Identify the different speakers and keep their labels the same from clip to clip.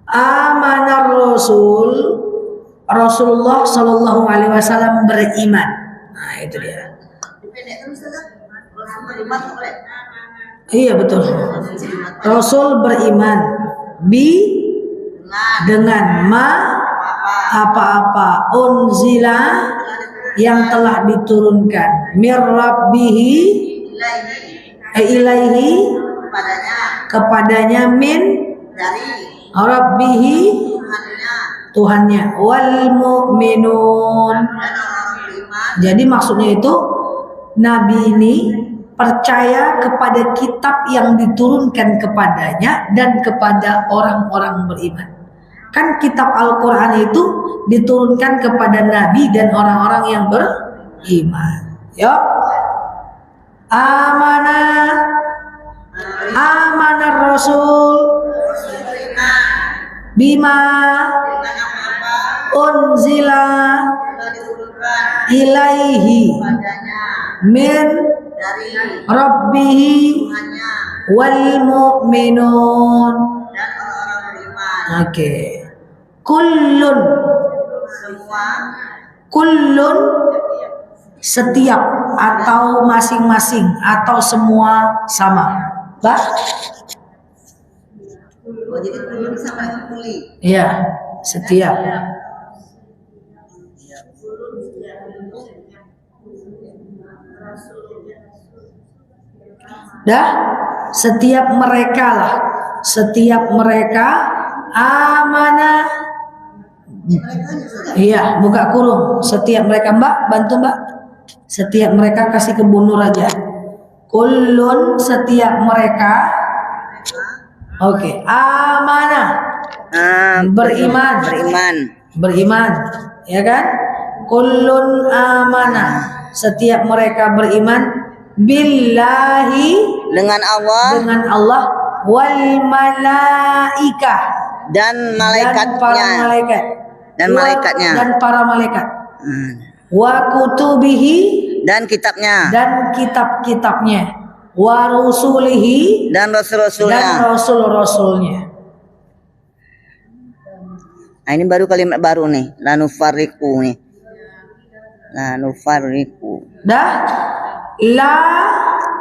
Speaker 1: Amanar Rasul, Rasulullah Shallallahu Alaihi Wasallam beriman. Nah itu dia. Iya betul. Rasul beriman dengan apa-apa unzila yang telah diturunkan mirrabbihi ilaihi kepadanya min rabbihi Tuhannya wal mu'minun. Jadi maksudnya itu Nabi ini percaya kepada kitab yang diturunkan kepadanya dan kepada orang-orang beriman. Kan kitab Al-Quran itu diturunkan kepada Nabi dan orang-orang yang beriman. Yuk. Amanah Rasul bima unzila ilaihi min rabbihi wal mu'minun. Oke. Kullun setiap atau masing-masing atau semua sama. Bah?
Speaker 2: Oh, jadi kullun sama dengan kuli.
Speaker 1: Iya, setiap. Dah, setiap mereka lah, setiap mereka amanah. Iya, buka kurung. Setiap mereka, Mbak, bantu Mbak. Setiap mereka kasih ke Bu Nur aja. Kullun setiap mereka. Oke, amanah. Beriman, ya kan? Kullun amanah. Setiap mereka beriman billahi
Speaker 2: dengan
Speaker 1: Allah wal malaikah
Speaker 2: dan malaikatnya
Speaker 1: dan para malaikat wa kutubihi
Speaker 2: dan kitabnya
Speaker 1: wa rusulihi
Speaker 2: dan
Speaker 1: rasul-rasulnya.
Speaker 2: Nah, ini baru kalimat baru nih, la nufarriqu nih. La nufarriqu.
Speaker 1: La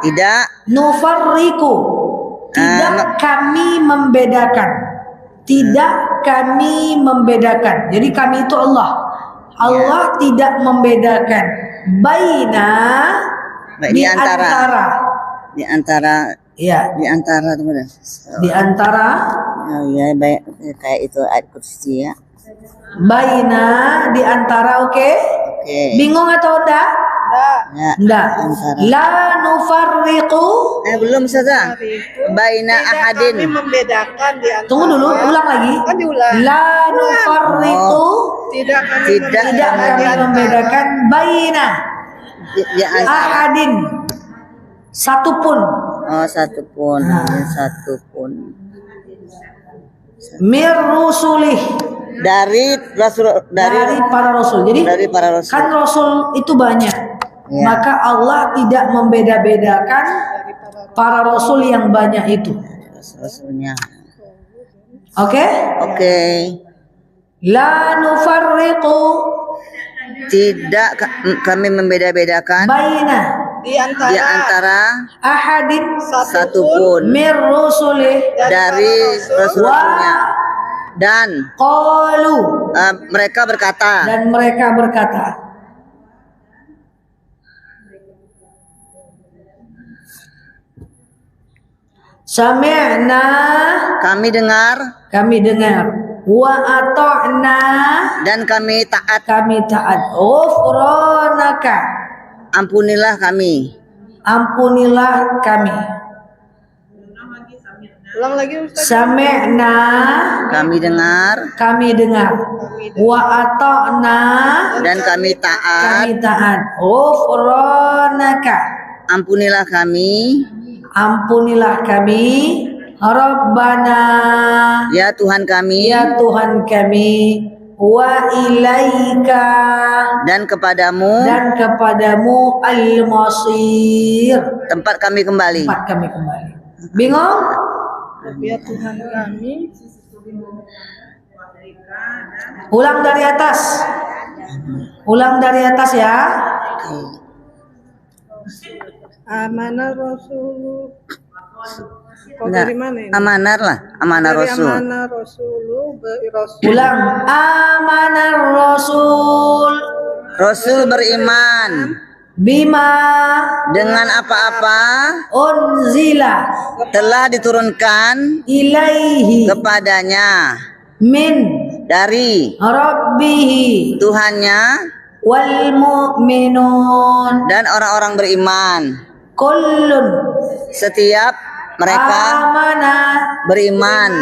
Speaker 2: tidak
Speaker 1: nufarriqu. Tidak kami membedakan. Tidak kami membedakan. Jadi kami itu Allah. Allah tidak membedakan baina di antara
Speaker 2: teman.
Speaker 1: Di antara
Speaker 2: baik kayak itu ayat kursi ya.
Speaker 1: Baina di antara, oke? Bingung atau enggak? Enggak. La nufarriqu.
Speaker 2: Belum saja. Baina ahadin.
Speaker 3: Kami membedakan di antara.
Speaker 1: Tunggu dulu, ulang lagi.
Speaker 3: Kan diulang.
Speaker 1: La nufarriqu.
Speaker 3: Tidak
Speaker 1: kami membedakan baina ahadin. Satupun.
Speaker 2: Satupun.
Speaker 1: Mir rusulih.
Speaker 2: Dari
Speaker 1: para rasul. Jadi kan rasul itu banyak. Ya. Maka Allah tidak membeda-bedakan para rasul yang banyak itu.
Speaker 2: Rasulnya.
Speaker 1: Oke? La nufarriqu.
Speaker 2: Tidak kami membeda-bedakan
Speaker 3: di antara
Speaker 1: ahadin
Speaker 2: satupun
Speaker 1: mir rusulih
Speaker 2: dari rasul-rasulnya. Dan
Speaker 1: qalu
Speaker 2: mereka berkata
Speaker 1: sami'na
Speaker 2: kami dengar
Speaker 1: wa ata'na
Speaker 2: dan kami taat
Speaker 1: ghufranaka
Speaker 2: ampunilah kami.
Speaker 3: Ulang lagi Ustaz.
Speaker 1: Sami'na
Speaker 2: kami dengar
Speaker 1: wa ata'na
Speaker 2: dan kami taat
Speaker 1: ghufranaka
Speaker 2: ampunilah kami
Speaker 1: Rabbana
Speaker 2: ya Tuhan kami
Speaker 1: wa ilaika
Speaker 2: dan kepadamu
Speaker 1: al-masir
Speaker 2: tempat kami kembali.
Speaker 1: Bingung?
Speaker 3: Ya Tuhan kami
Speaker 1: Ulang dari atas. Ulang dari atas ya.
Speaker 3: Amanah Rasul. Kok
Speaker 2: Enggak,
Speaker 3: dari mana ini?
Speaker 2: amanar lah, amanah
Speaker 3: Dari
Speaker 2: Rasul.
Speaker 3: amanah Rasul.
Speaker 1: Ulang. Amanar Rasul
Speaker 2: Rasul beriman
Speaker 1: bima
Speaker 2: dengan apa-apa
Speaker 1: unzila
Speaker 2: telah diturunkan
Speaker 1: ilaihi
Speaker 2: kepadanya
Speaker 1: min
Speaker 2: dari
Speaker 1: rabbihi
Speaker 2: Tuhannya
Speaker 1: wal mu'minun
Speaker 2: dan orang-orang beriman.
Speaker 1: kullun
Speaker 2: Setiap mereka
Speaker 1: amana
Speaker 2: beriman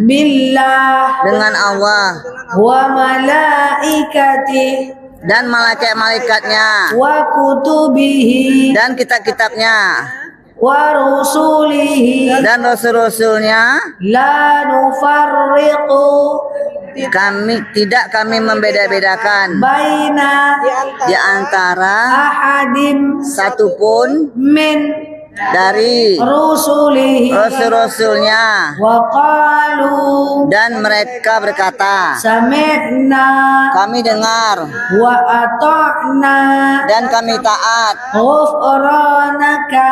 Speaker 1: billah
Speaker 2: dengan Allah
Speaker 1: wa malaikati
Speaker 2: dan malaikat-malaikatnya
Speaker 1: wa kutubihi
Speaker 2: dan kitab-kitabnya
Speaker 1: wa rusulihi
Speaker 2: dan rasul-rasulnya.
Speaker 1: la nufarriqu
Speaker 2: Kami membeda-bedakan
Speaker 1: baina
Speaker 2: di antara
Speaker 1: ahadim
Speaker 2: satupun
Speaker 1: min
Speaker 2: dari
Speaker 1: rusulihi
Speaker 2: rasul-rasulnya.
Speaker 1: wa qalu
Speaker 2: Dan mereka berkata,
Speaker 1: sami'na
Speaker 2: kami dengar
Speaker 1: wa ata'na
Speaker 2: dan kami taat.
Speaker 1: ghufranaka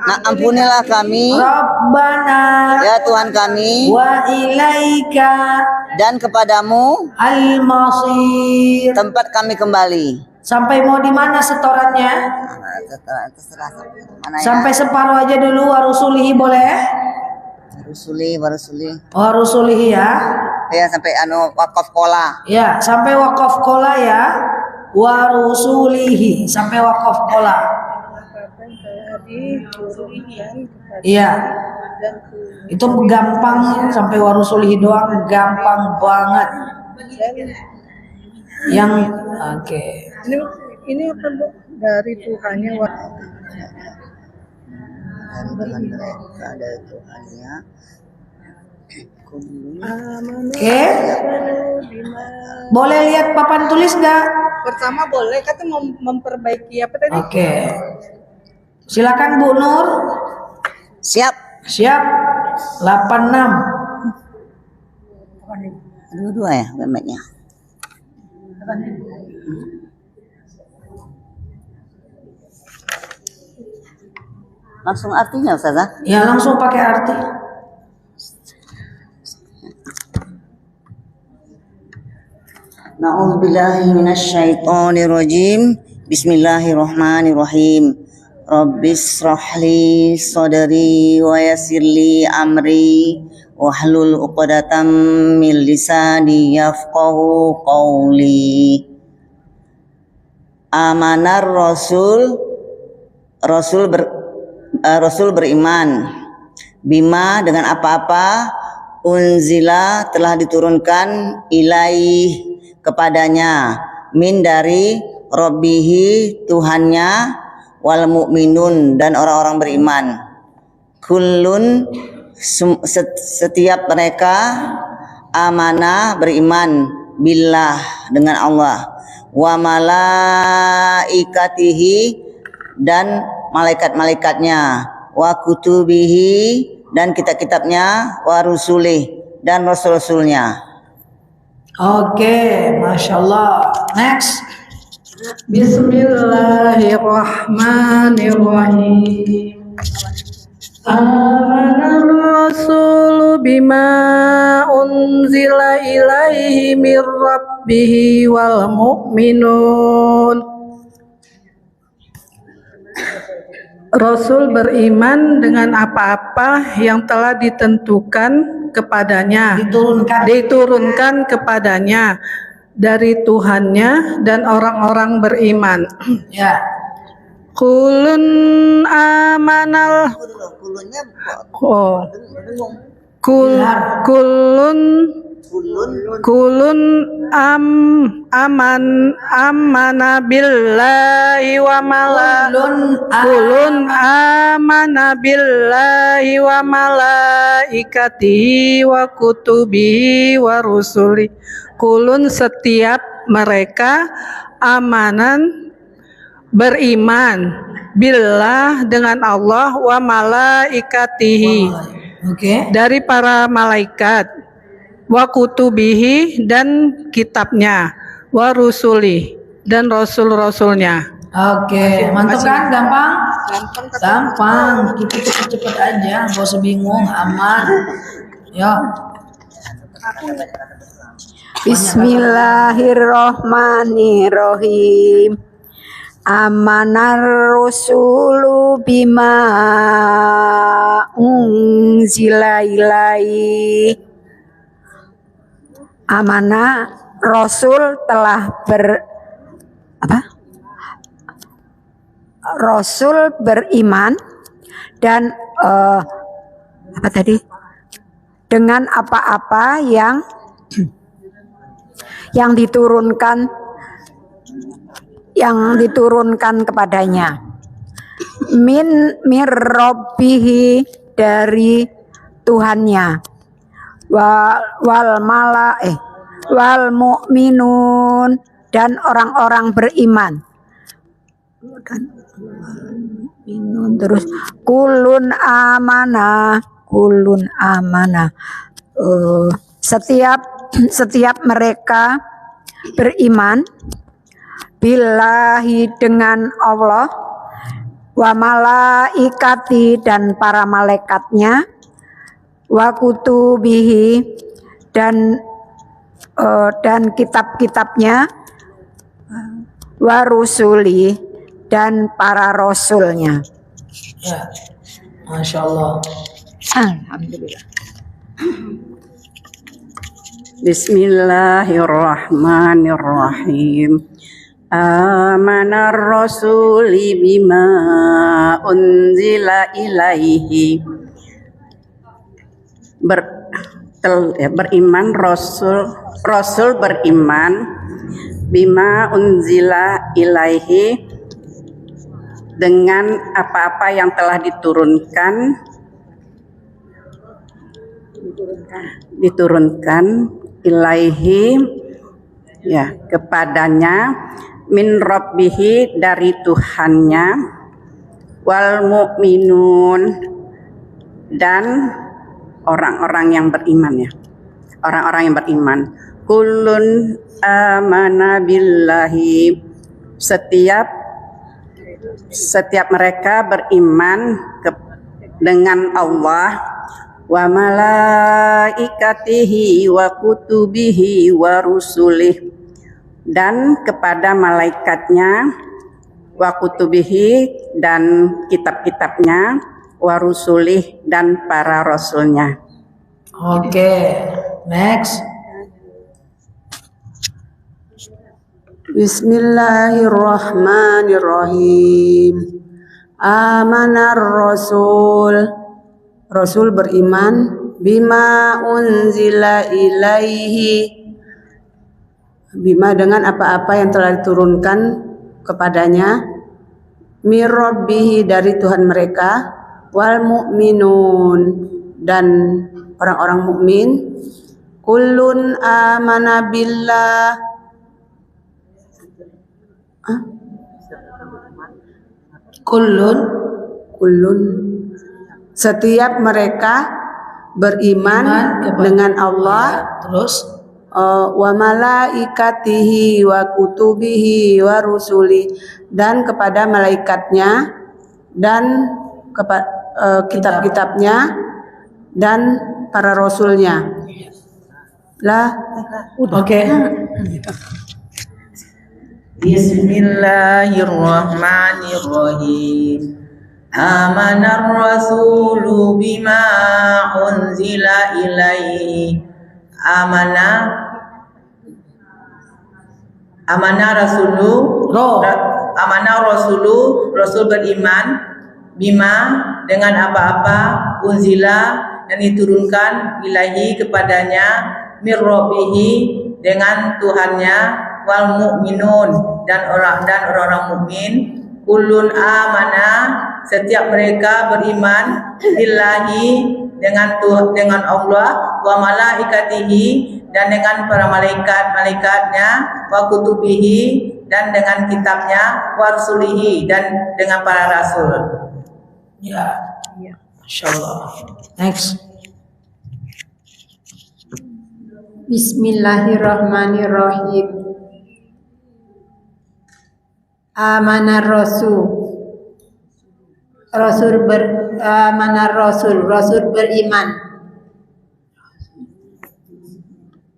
Speaker 2: Nah, ampunilah kami
Speaker 1: rabbana
Speaker 2: ya Tuhan kami,
Speaker 1: wa ilaika
Speaker 2: dan kepadamu
Speaker 1: al-masir.
Speaker 2: tempat kami kembali.
Speaker 1: Sampai mau di mana setorannya?
Speaker 2: Terserah mana ya?
Speaker 1: Sampai separuh aja dulu warusulihi boleh?
Speaker 2: Warusuli.
Speaker 1: Warusulihi ya.
Speaker 2: Ya sampai wakaf kola.
Speaker 1: Ya, sampai wakaf kola ya. Warusulihi sampai wakaf kola. Iya. Itu gampang sampai warusulihi doang gampang banget. Yang oke.
Speaker 3: Ini apa Bu? Dari Tuhannya
Speaker 2: Dari Tuhannya.
Speaker 1: Oke. Boleh lihat papan tulis nggak?
Speaker 3: pertama boleh kata memperbaiki apa tadi?
Speaker 1: Oke. Silakan Bu Nur.
Speaker 2: Siap.
Speaker 1: Siap. 86.
Speaker 2: Dua ya gambarnya. Langsung artinya Ustazah?
Speaker 1: Ya langsung pakai arti.
Speaker 2: Na'udzubillahi minasyaitonirrajim. Bismillahirrahmanirrahim. Rabbis shrahli sadri wa yassirli amri wahlul 'uqdatam min lisani yafqahu qawli. Amanar Rasul beriman bima dengan apa-apa unzila telah diturunkan ilaih kepadanya min dari Rabbihi Tuhannya wal mu'minun dan orang-orang beriman. Kullun setiap mereka amanah beriman billah dengan Allah wa malaikatihi dan malaikat-malaikatnya wa kutubihi dan kitab-kitabnya wa rusulih dan rasul-rasulnya.
Speaker 1: Oke, Masya Allah. Next.
Speaker 3: Bismillahirrahmanirrahim. Amanar Rasulu bima unzila ilaihi mir rabbihi wal mu'minun. Rasul beriman dengan apa-apa yang telah ditentukan kepadanya, diturunkan kepadanya dari Tuhannya dan orang-orang beriman.
Speaker 1: Ya.
Speaker 3: Kulun amanal kulun amana billahi wa malaikatihi wa kutubihi wa rusuli. Kulun setiap mereka amanan beriman billah dengan Allah wa malaikatihi
Speaker 1: Oke.
Speaker 3: dari para malaikat wa kutubihi dan kitabnya, wa rusuli dan rasul-rasulnya.
Speaker 1: Oke, mantap kan? Gampang? Gampang. Kita cepet-cepet aja, gak usah bingung, aman. Ya.
Speaker 4: Bismillahirrohmanirrohim. Amanar rusulu bima unzila ilaihi. Amanah Rasul telah Rasul beriman dan apa tadi? Dengan apa-apa yang diturunkan kepadanya min mirrobbihi dari Tuhannya wal mu'minun dan orang-orang beriman terus kulun amanah setiap mereka beriman billahi dengan Allah wa malaikati dan para malaikatnya wa kutubihi dan kitab-kitabnya wa rusuli dan para rasulnya.
Speaker 1: Ya. Masya Allah.
Speaker 4: Alhamdulillah. Bismillahirrahmanirrahim. Amanar rasuli bima unzila ilaihi. Beriman Rasul beriman bima unzila ilaihi dengan apa-apa yang telah diturunkan ilaihi ya kepadanya min rabbihi dari Tuhannya wal mu'minun dan orang-orang yang beriman ya. Orang-orang yang beriman. Kullun amana billahi. Setiap mereka beriman dengan Allah wa malaikatihi wa kutubihi wa rusulih dan kepada malaikatnya wa kutubihi dan kitab-kitabnya wa rusulih dan para rasulnya.
Speaker 1: Oke, next.
Speaker 4: Bismillahirrahmanirrahim. Amanar Rasul beriman bima unzila ilaihi bima dengan apa-apa yang telah diturunkan kepadanya mir rabbihi dari Tuhan mereka wal mu'minun dan orang-orang mukmin kullun amana billah Kullun setiap mereka beriman dengan Allah
Speaker 1: Terus
Speaker 4: wa malaikatihi wa kutubihi wa rusuli dan kepada malaikatnya dan kitab-kitabnya dan para rasulnya.
Speaker 1: Oke.
Speaker 5: Bismillahirrahmanirrahim. Amanar rasulu bima unzila ilaihi. Amana rasulu rasul beriman bima dengan apa-apa unzila yang diturunkan ilaihi kepadanya mir rabbihi dengan Tuhannya wal mu'minun dan orang-orang mukmin kullun amana setiap mereka beriman billahi dengan Allah wa malaikatihi dan dengan para malaikatnya wa kutubihi dan dengan kitabnya wa rasulihi dan dengan para rasul.
Speaker 1: Ya. Masya Allah. Next.
Speaker 6: Bismillahirrahmanirrahim. Amanah Rasul. Rasul beriman.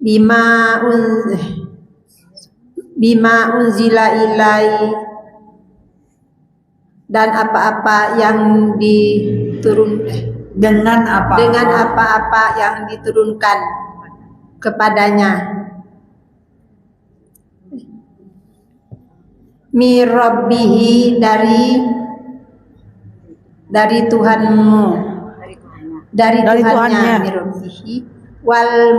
Speaker 6: Bima unzila ilai, dan apa-apa yang
Speaker 1: Dengan
Speaker 6: apa-apa yang diturunkan kepadanya. Mirabbihi, dari Tuhanmu, dari Tuhannya. Mirabbihi wal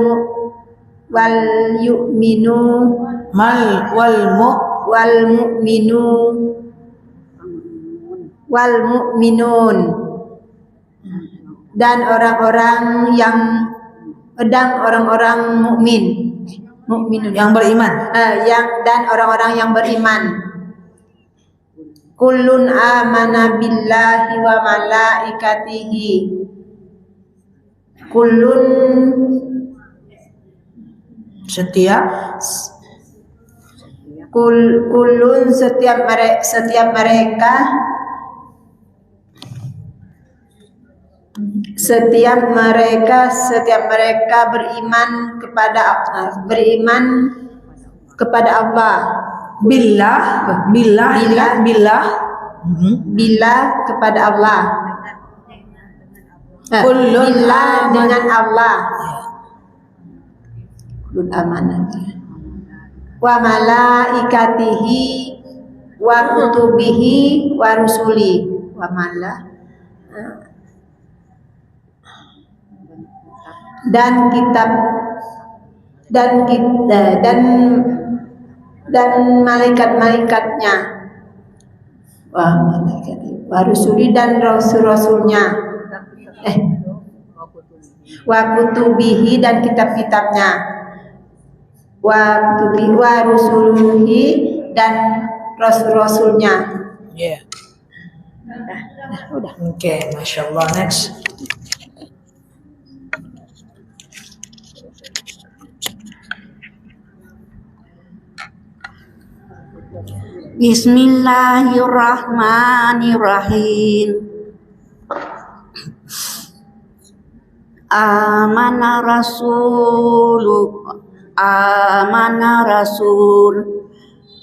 Speaker 6: mu'minun, dan orang-orang mukminun
Speaker 1: yang beriman.
Speaker 6: Dan orang-orang yang beriman. Kullun amana billahi wa malaikatihi.
Speaker 1: Setiap
Speaker 6: mereka beriman kepada Allah. Billah kepada Allah. Billah dengan Allah. Kullun amanah. Wa malaikatihi wa kutubihi wa rusuli. Wa mala. Dan kitab dan malaikat-malaikatnya, wa rusuli, dan rasul-rasulnya, wa kutubihi, dan kitab-kitabnya, wa rusuluhi, dan rasul-rasulnya.
Speaker 1: Udah. Oke, Masya Allah. Next.
Speaker 4: Bismillahirrahmanirrahim. Amana rasul.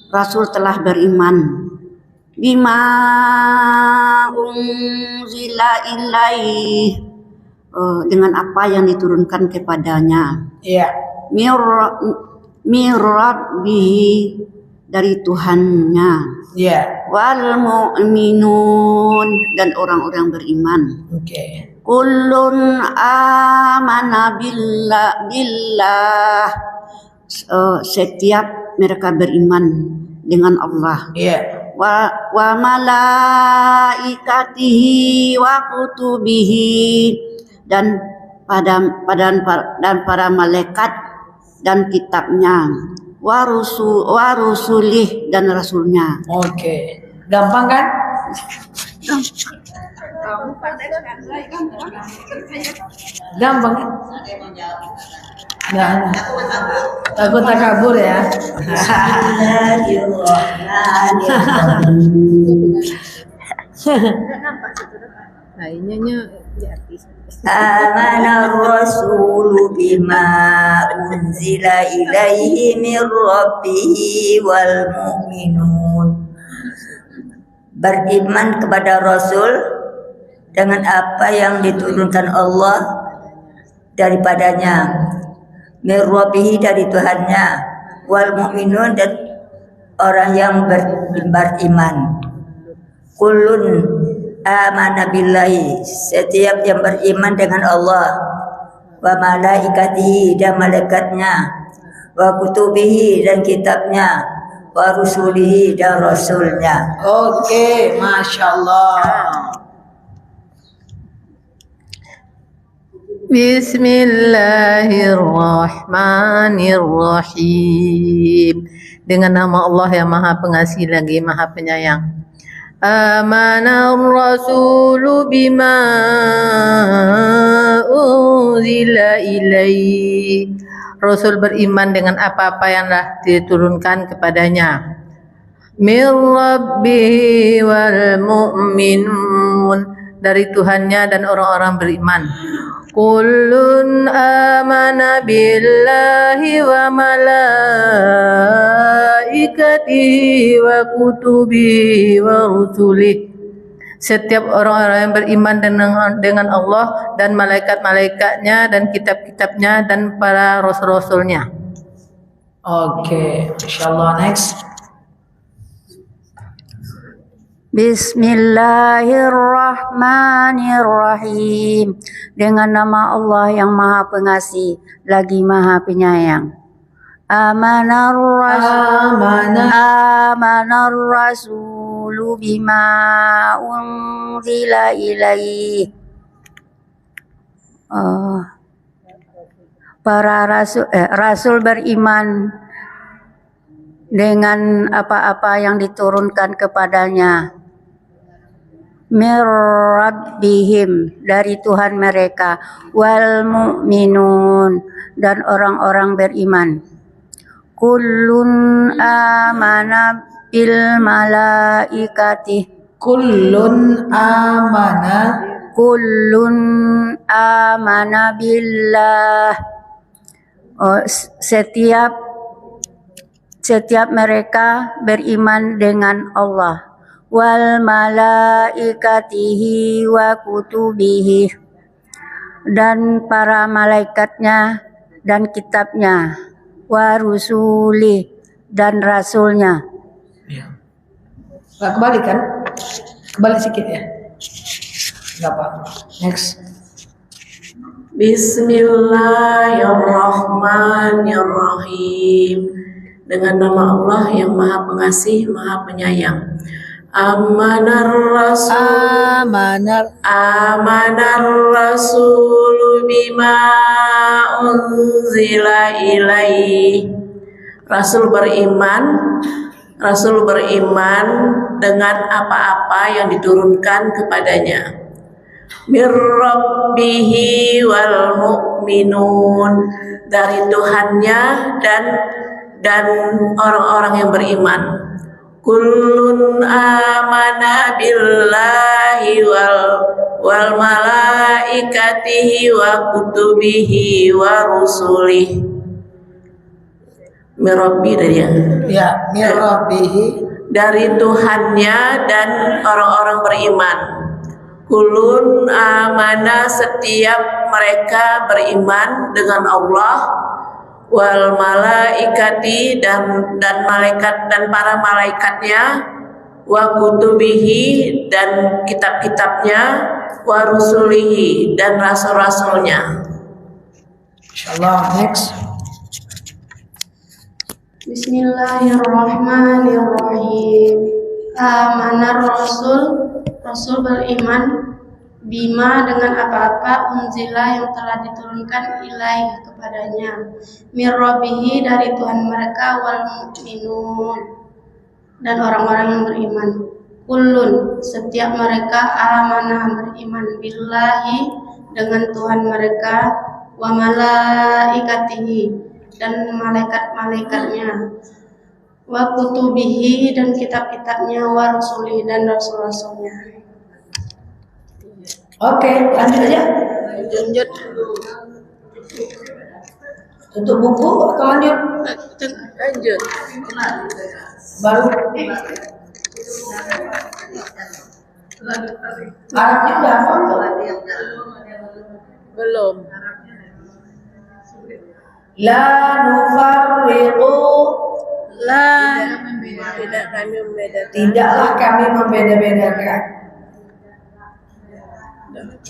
Speaker 4: Rasul telah beriman. Bima unzila ilaih, dengan apa yang diturunkan kepadanya. Mirabbihi, dari Tuhannya. Wal mu'minun, dan orang-orang beriman. Kullun amana billah, setiap mereka beriman dengan Allah. Wa malaikatihi wa kutubihi, dan para malaikat dan kitabnya. Wa rusulih, dan rasulnya.
Speaker 1: Oke. Gampang kan? Gampang kan? Nah, takut takabur ya.
Speaker 2: Amana rasulu bima unzila ilaihi min rabbihi wal mu'minun. Beriman kepada Rasul dengan apa yang diturunkan Allah daripadanya, min rabbihi, dari Tuhannya, wal mu'minun, dan orang yang beriman. Kullun amana billahi, setiap yang beriman dengan Allah, wa malaikatihi, dan malaikatnya, wa kutubihi, dan kitabnya, wa rusulihi, dan rasulnya.
Speaker 1: Oke, Masya Allah.
Speaker 3: Bismillahirrahmanirrahim. Dengan nama Allah yang Maha Pengasih lagi Maha Penyayang.
Speaker 7: Amanar rasulu bima unzila ilaihi. Rasul beriman dengan apa-apa yang telah diturunkan kepadanya. Mir rabbihi wal mu'minun, dari Tuhannya dan orang-orang beriman. Kullun amana billahi wa malaikatihi wa kutubihi wa rusulihi. Setiap orang-orang yang beriman dengan Allah dan malaikat-malaikatnya dan kitab-kitabnya dan para rasul-rasulnya.
Speaker 1: Oke, insyaallah next.
Speaker 4: Bismillahirrahmanirrahim. Dengan nama Allah yang Maha Pengasih lagi Maha Penyayang. Amanar rasulu bima unzila ilaihi. Para rasul beriman dengan apa-apa yang diturunkan kepadanya. Mir rabbihim, dari Tuhan mereka, wal mu'minun, dan orang-orang beriman. Kullun amana bil malaikati.
Speaker 1: Kullun amana
Speaker 4: billah. Setiap mereka beriman dengan Allah. Wal malaikatihi wa kutubihi, dan para malaikatnya dan kitabnya. Wa rusuli, dan rasulnya.
Speaker 1: Ya. Nggak kebalik kan? Kebalik sedikit ya. Nggak apa. Next.
Speaker 8: Bismillahirrahmanirrahim. Dengan nama Allah yang Maha Pengasih, Maha Penyayang. Amanar rasulu bima unzila ilaihi. Rasul beriman dengan apa-apa yang diturunkan kepadanya. Mir rabbihi wal mu'minun, dari Tuhannya dan orang-orang yang beriman. Kullun amana billahi wal malaikatihi wa kutubihi wa rusulihi. Mirabbi dari
Speaker 1: ya, mirabbihi,
Speaker 8: dari Tuhannya dan orang-orang beriman. Kullun amana, setiap mereka beriman dengan Allah, wal malaikati, dan malaikat dan para malaikatnya, wa kutubihi, dan kitab-kitabnya, wa rusulihi, dan rasul-rasulnya.
Speaker 1: Insyaallah next.
Speaker 9: Bismillahirrahmanirrahim. Amanar Rasul beriman bima, dengan apa-apa unzila yang telah diturunkan ilaihi kepadanya, mir rabbihi, dari Tuhan mereka, wal mu'minun, dan orang-orang yang beriman. Kullun, setiap mereka, amanah, beriman, billahi, dengan Tuhan mereka, wa malaikatihi, dan malaikat-malaikatnya, wa kutubihi, dan kitab-kitabnya, wa rusulihi, dan rasul-rasulnya.
Speaker 1: Oke, lanjut aja.
Speaker 9: Lanjut.
Speaker 1: Tutup buku atau lanjut?
Speaker 9: Lanjut.
Speaker 1: Baru. Arabnya udah hafal
Speaker 9: Belum.
Speaker 1: La nufarriqu, tidaklah kami membeda-bedakan.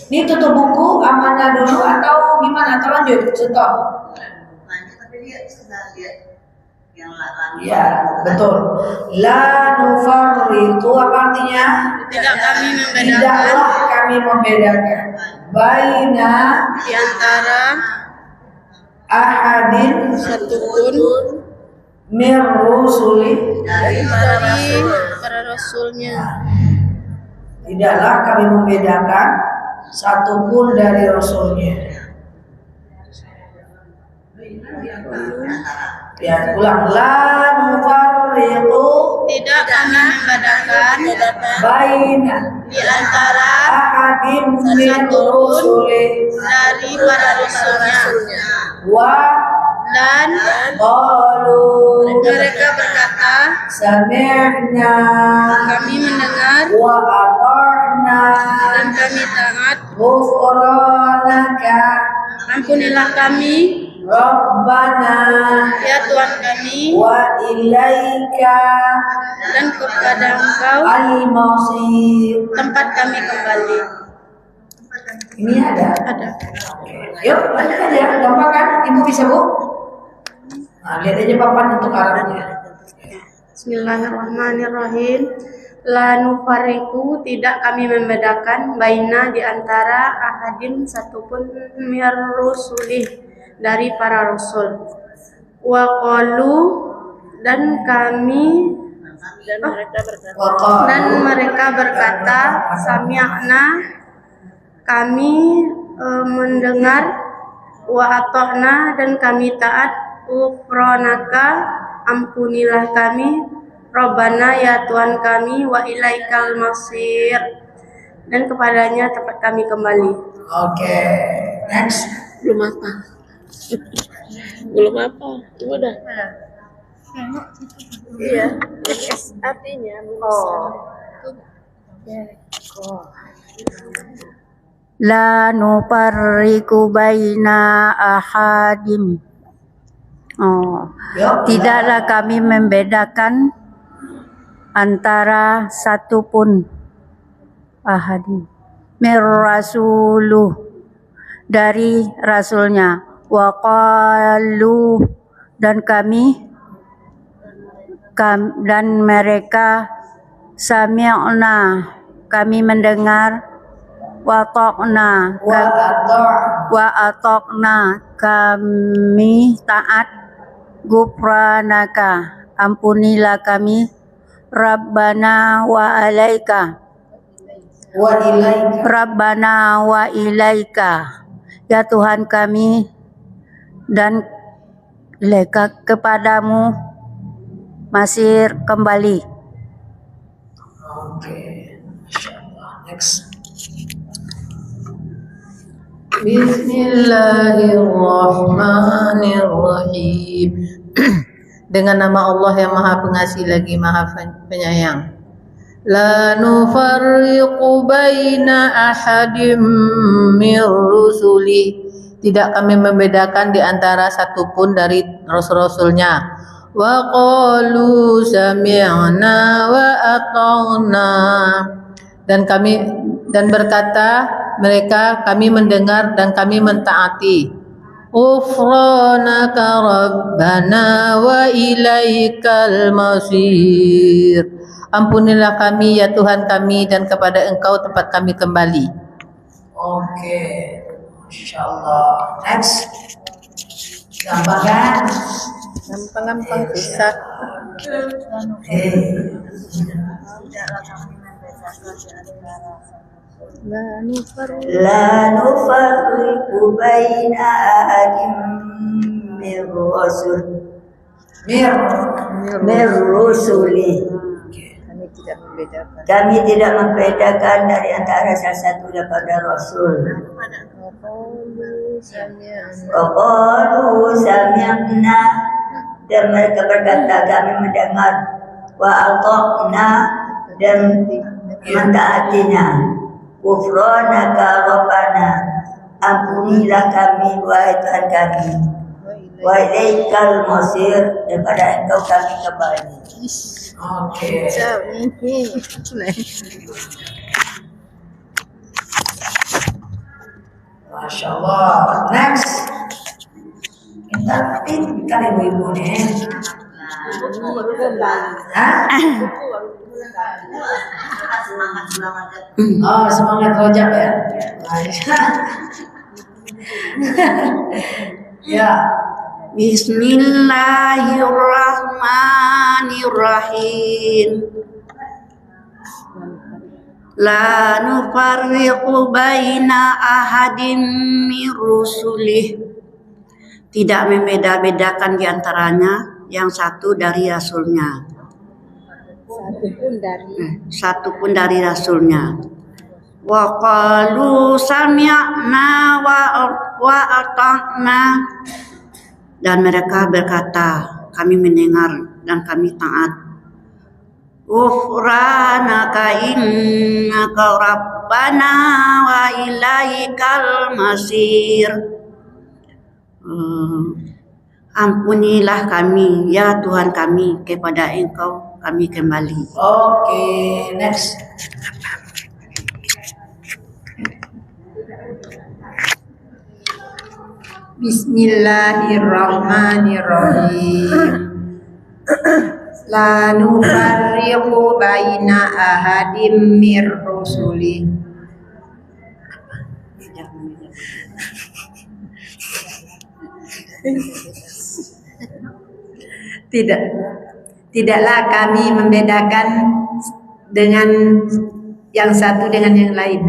Speaker 1: Ini tutup buku, amanah dulu atau gimana? Atau lanjut? Stop. Ya, betul. La nufarriqu, apa artinya? Tidaklah kami membedakan. Baina,
Speaker 9: Di antara
Speaker 1: ahadin,
Speaker 9: satupun
Speaker 1: mir rusuli,
Speaker 9: dari para rasulnya.
Speaker 1: Tidaklah kami membedakan satupun dari Rasulnya. Ya, ulang. La nufarriqu,
Speaker 9: Tidak kami membedakan
Speaker 1: baina
Speaker 9: di antara
Speaker 1: ahadin min rusuli
Speaker 9: dari para rasulnya.
Speaker 1: wa
Speaker 9: Dan
Speaker 1: qalu
Speaker 9: mereka berkata,
Speaker 1: sami'na
Speaker 9: kami mendengar
Speaker 1: wa ata'na
Speaker 9: dan kami taat.
Speaker 1: ghufranaka
Speaker 9: Ampunilah kami,
Speaker 1: Rabbana
Speaker 9: ya Tuhan kami,
Speaker 1: wa ilaika
Speaker 9: dan kepada Engkau
Speaker 1: al-masir.
Speaker 9: tempat kami kembali.
Speaker 1: Ini ada?
Speaker 9: Ada.
Speaker 1: Yuk, lanjut aja. Gampang kan? Ibu bisa, Bu? Nah, lihat aja papan untuk Arabnya.
Speaker 9: Bismillahirrahmanirrahim. La nufariku, tidak kami membedakan baina di antara ahadin satupun mir rusulih dari para rasul. Wa qalu, dan kami dan mereka berkata sami'na, kami mendengar, wa ata'na, dan kami taat, ghufranaka, ampunilah kami, Rabbana, ya Tuhan kami, wa ilaikal masir, dan kepadanya tempat kami kembali.
Speaker 1: Oke, next.
Speaker 8: Belum apa? Belum apa? Udah. Iya. Artinya
Speaker 4: La nufarriqu baina ahadim. Tidaklah kami membedakan antara satupun ahadim mir rasuluh dari rasulnya, wa qalu, dan dan mereka sami'na, kami mendengar, wa ta'na, wa ata'na, kami taat, ghufranaka, ampunilah kami, Rabbana wa alaika, Rabbana wa ilaika, ya Tuhan kami, dan ilaika, kepadamu masir kembali.
Speaker 1: Oke, insyaallah. Next.
Speaker 7: Bismillahirrahmanirrahim. Dengan nama Allah yang Maha Pengasih lagi Maha Penyayang. La nufarriqu baina ahadim mir rusuli. Tidak kami membedakan di antara satupun dari rasul-rasulnya. Wa qalu sami'na wa ata'na, dan berkata mereka, kami mendengar dan kami mentaati. Ghufranaka Rabbana wa ilaikal masir. Ampunilah kami ya Tuhan kami, dan kepada Engkau tempat kami kembali.
Speaker 1: Oke, insyaallah. Next. Gampang kan?
Speaker 7: Gampang bisa.
Speaker 2: La nufarriqu baina ahadin min rusul. Mir rusuli. Kami tidak membedakan dari antara salah satu daripada rasul. Qalu sami'na, dan mereka berkata kami mendengar, wa ata'na, dan mentaatinya. Ghufranaka Rabbana, ampunilah kami wahai Tuhan kami, wa ilaikal masir, daripada Engkau kami kembali.
Speaker 1: Oke. Masya Allah. Next. Kita pintar ibu-ibu nih. Hah? Oh, semangat rojak ya. Ya.
Speaker 4: Bismillahirrahmanirrahim. La nufarriqu baina ahadin min rusulih. Tidak membeda-bedakan di antaranya yang satu dari rasulnya. Satu pun dari rasulnya. Wa qalu sami'na wa ata'na. Dan mereka berkata, kami mendengar dan kami taat. Ghufranaka innaka rabbana wa ilaikal masir. Ampunilah kami ya Tuhan kami, kepada Engkau kami kembali.
Speaker 1: Oke, next.
Speaker 6: Bismillahirrahmanirrahim. La nufarriqu baina ahadim mir rusuli. Tidaklah kami membedakan dengan yang satu dengan yang lain.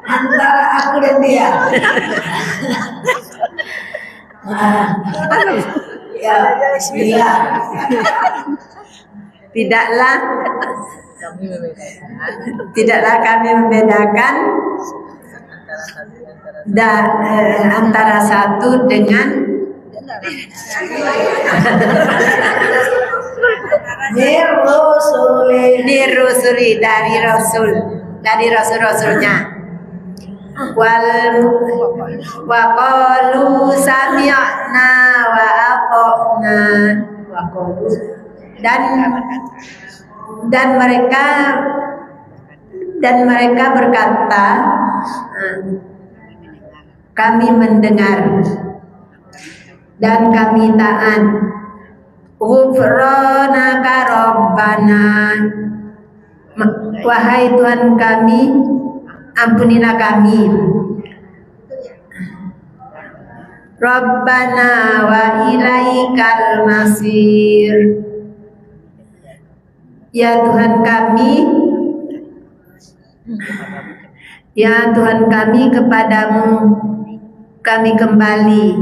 Speaker 1: Antara aku dan dia. Ya, bismillah.
Speaker 6: Tidaklah kami membedakan antara satu dengan dirusuli dari rasul-rasulnya. Wa qalu sami'na wa ata'na. Dan mereka berkata, kami mendengar dan kami taat. Ghufranaka Rabbana. Wahai Tuhan kami, ampunilah kami. Rabbana wa ilaikal masir. Ya Tuhan kami, kepadamu kami kembali.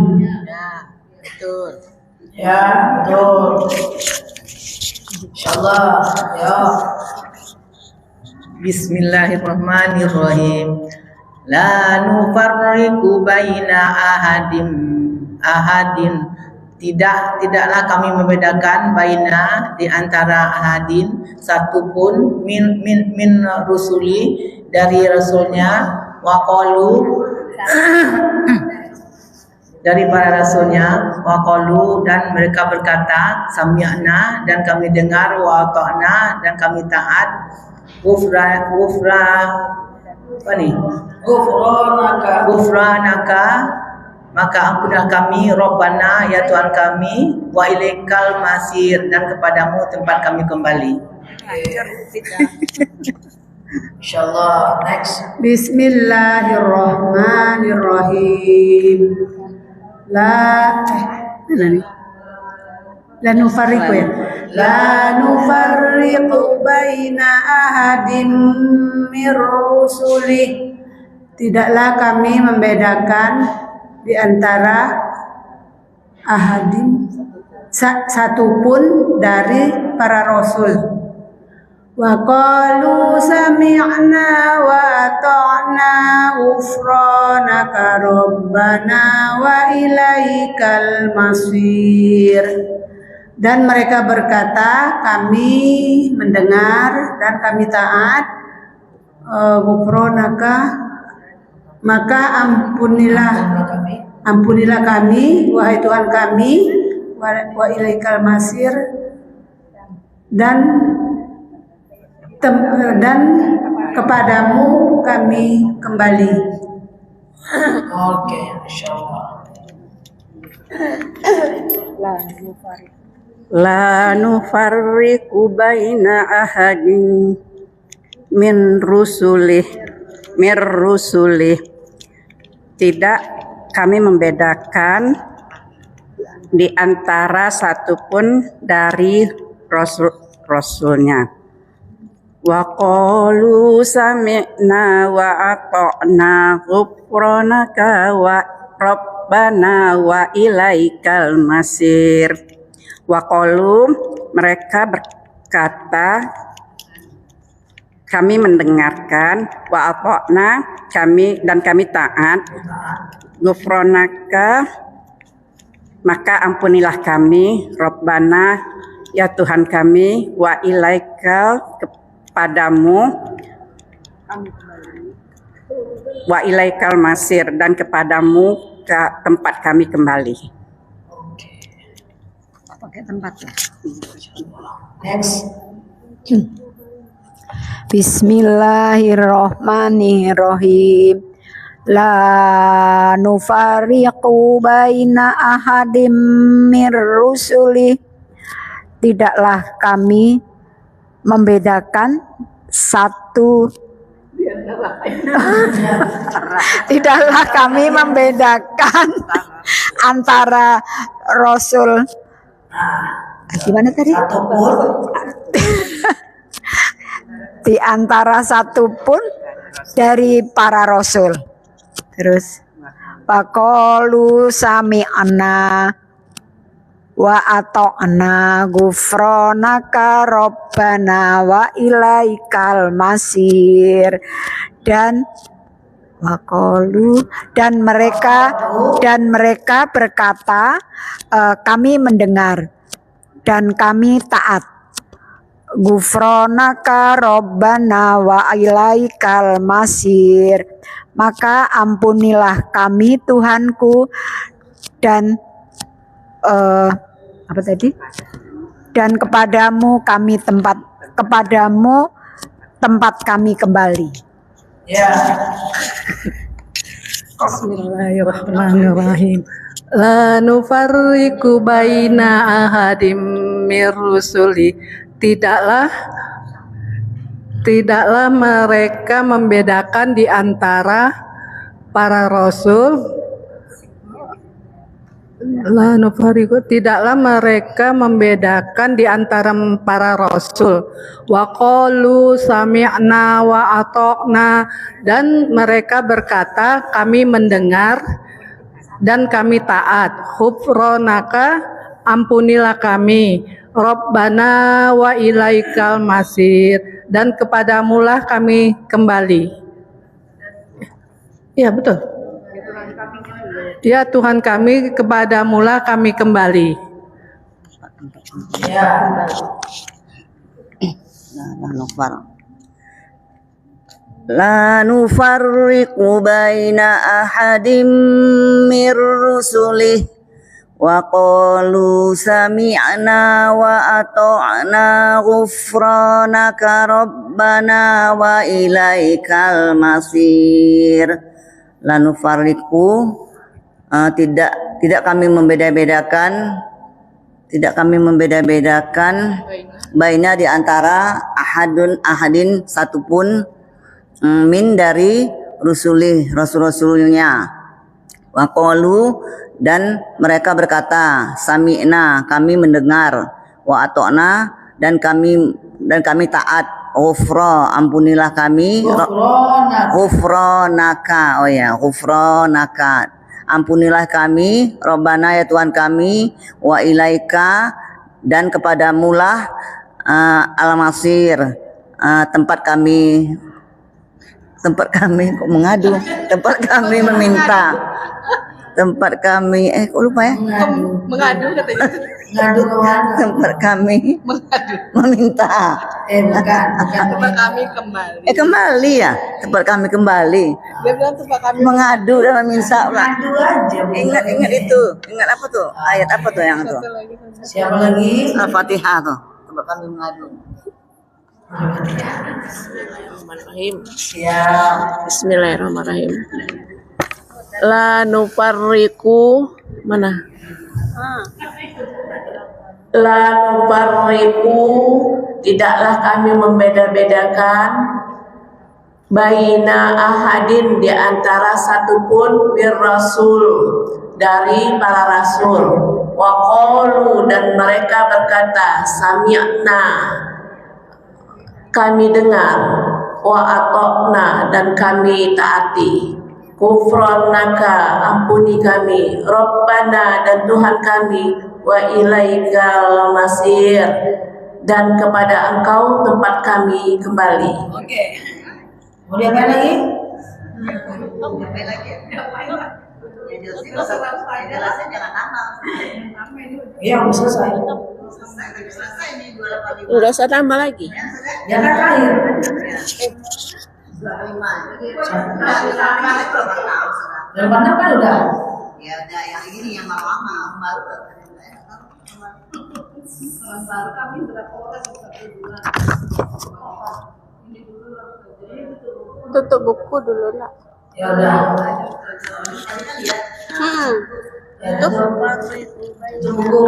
Speaker 1: Ya, betul. Insyaallah, ya.
Speaker 5: Bismillahirrahmanirrahim. La nufarriqu baina ahadin. Tidaklah kami membedakan baina di antara ahadin satu pun min rusuli dari rasulnya, wa qalu dari para rasulnya, wa qalu dan mereka berkata, sami'na dan kami dengar, wa ata'na dan kami taat. Ghufranaka maka ampunilah kami, Rabbana ya Tuhan kami, wa ilaikal masir dan kepadamu tempat kami kembali.
Speaker 1: Insyaallah, next.
Speaker 6: Bismillahirrahmanirrahim. La nufarriqu ya. La nufarriqu baina ahadin mir rusuli. Tidaklah kami membedakan di antara ahadin satu pun dari para rasul. Wa qalu sami'na wa ata'na ghufranaka rabbana wa ilaikal masir. Dan mereka berkata, kami mendengar dan kami taat. Ghufranaka, maka ampunilah kami, wahai Tuhan kami, wa ilaikal masir, dan kepadamu kami kembali.
Speaker 1: Oke, insyaallah.
Speaker 4: La nufarriqu baina ahadin min rusulih. Tidak kami membedakan di antara satu pun dari
Speaker 10: Rasulnya. Wa qalu sami'na wa ata'na ghufranaka wa rabbana wa ilaikal masir. Wa qalu, mereka berkata, kami mendengarkan, wa ata'na, kami taat, ghufranaka, maka ampunilah kami, rabbana, ya Tuhan kami, wa ilaikal, kepadamu, wa ilaikal masir, dan kepadamu ke tempat kami kembali.
Speaker 2: Pakai tempat ya.
Speaker 1: Next.
Speaker 6: Bismillahirrahmanirrahim. La nufariqu baina ahadim mir rusuli. Tidaklah kami membedakan tidaklah kami membedakan antara Rasul. Gimana tadi? Di antara satupun dari para Rasul. Terus faqalu sami'na wa ata'na ghufranaka rabbana wa ilaikal masir. Dan waqalu, dan mereka berkata, kami mendengar dan kami taat. Ghufranaka rabbana wa ilaikal masir. Maka ampunilah kami Tuhanku, dan apa tadi? Dan kepadamu tempat kami kembali.
Speaker 1: Ya. Bismillahirrahmanirrahim.
Speaker 3: La nufarriqu baina ahadim mir rusuli. Tidaklah mereka membedakan di antara para rasul. La nufarriqu, tidaklah mereka membedakan di antara para rasul. Wa qalu sami'na wa ata'na, dan mereka berkata, kami mendengar dan kami taat. Ghufranaka, ampunilah kami. Rabbana wa ilaikal masir, dan kepadamulah kami kembali. Ya betul. Ya Tuhan kami, kepadamulah kami kembali.
Speaker 1: Ya.
Speaker 2: La nufarriqu baina ahadim mir rusulih wa qalu sami'na wa ata'na ghufranaka rabbana wa ilaikal masir. La nufarriqu, tidak kami membeda-bedakan, baina di antara ahadin satupun, min dari rasul-rasulnya. Wa qalu, dan mereka berkata, sami'na, kami mendengar, wa ata'na, dan kami taat, ghufra, ampunilah kami, ghufranaka, ghufranaka, ampunilah kami, Rabbana, ya Tuhan kami, wa ilaika, dan kepadamulah al-masir, tempat kami kok mengadu, tempat kami meminta, tempat kami kok lupa ya,
Speaker 3: Mengadu katanya.
Speaker 1: Ngadu kemana?
Speaker 2: tempat kami meminta,
Speaker 1: Bukan.
Speaker 3: Tempat kami kembali.
Speaker 2: kembali ya, tempat kami kembali,
Speaker 3: Dia bilang tempat kami
Speaker 2: mengadu dan meminta.
Speaker 1: Ngadu aja.
Speaker 2: Ingat itu, ingat apa tuh, ayat apa tuh yang itu,
Speaker 1: Siapa lagi?
Speaker 2: Al-Fatihah tuh, tempat kami mengadu.
Speaker 8: Bismillahirrahmanirrahim.
Speaker 1: Siap.
Speaker 8: Bismillahirrahmanirrahim. La nufarriqu, mana? La nufarriqu, tidaklah kami membeda-bedakan baina ahadin, di antara satupun bir rasul, dari para rasul. Wa qalu, dan mereka berkata, sami'na, kami dengar, wa ata'na, dan kami taati. Kufranaka, ampuni kami, Rabbana, dan Tuhan kami, wa ilaikal masir, dan kepada Engkau tempat kami kembali.
Speaker 1: Oke. Mau diapain lagi? Iya, udah selesai.
Speaker 8: Udah usah tambah lagi.
Speaker 1: Ya kan terakhir. Yang mana kan udah.
Speaker 2: Ya udah yang ini yang lama baru.
Speaker 9: Baru kami berapa orang
Speaker 8: Tutup buku dulu nak.
Speaker 1: Ya udah.
Speaker 8: Tutup buku.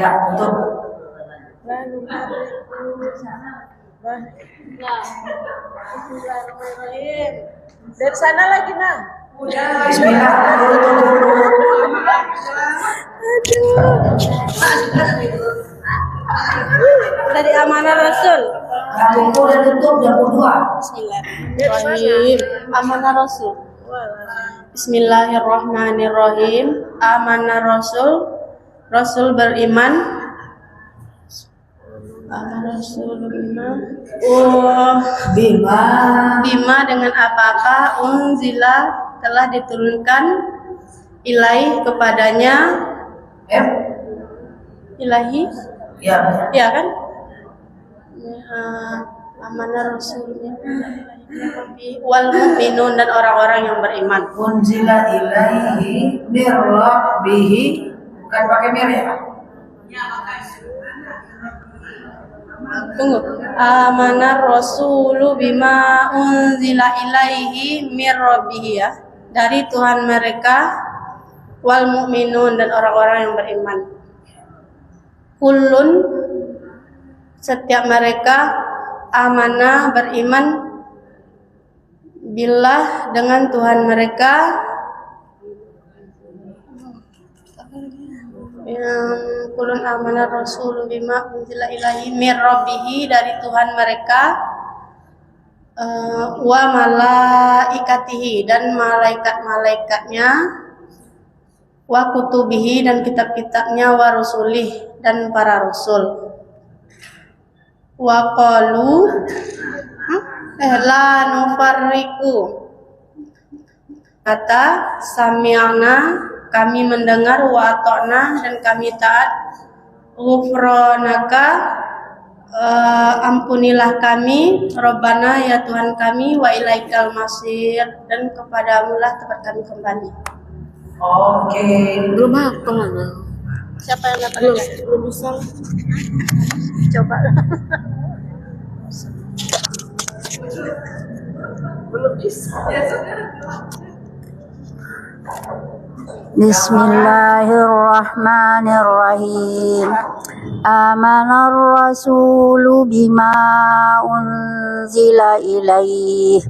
Speaker 1: Ya, tutup.
Speaker 8: Dari sana lagi nah.
Speaker 1: Bismillah.
Speaker 9: dari amanah Rasul.
Speaker 1: Yang buku udah tutup, yang kedua.
Speaker 9: Bismillahirrahmanirrahim. Amanah Rasul. Bismillahirrahmanirrahim. Amanah Rasul. Rasul beriman. Amanah Rasul beriman. Bima dengan apa-apa unzila telah diturunkan ilaih kepadanya. Ilahi. Ya kan? Amanah Rasulnya wal mu'minun, dan orang-orang yang beriman.
Speaker 1: Unzila ilaihi mir rabbihi, bukan pakai mir ya?
Speaker 9: Tunggu. Amanah Rasulu bima unzila ilaihi mir rabbihi, ya, dari Tuhan mereka, wal mu'minun, dan orang-orang yang beriman. Kullun, setiap mereka, amanah beriman, billah, dengan Tuhan mereka, kulun amanah rasul bima unzila ilahi mir rabbihi, dari Tuhan mereka, wa malaikatihi, dan malaikat-malaikatnya, wa kutubihi, dan kitab-kitabnya, wa rusulih, dan para rasul. Wa qalu la nufarriqu, kata sami'na, kami mendengar, wa ata'na, dan kami taat, ghufranaka, ampunilah kami, Rabbana, ya Tuhan kami, wa ilaikal masir, dan kepadamu lah tempat kami kembali.
Speaker 1: Oke.
Speaker 8: Belum apa mana?
Speaker 9: Siapa yang dapat?
Speaker 8: Belum bisa.
Speaker 9: Coba.
Speaker 8: Belum bisa.
Speaker 2: Bismillahirrahmanirrahim. Amanar rasulu bima unzila ilaih.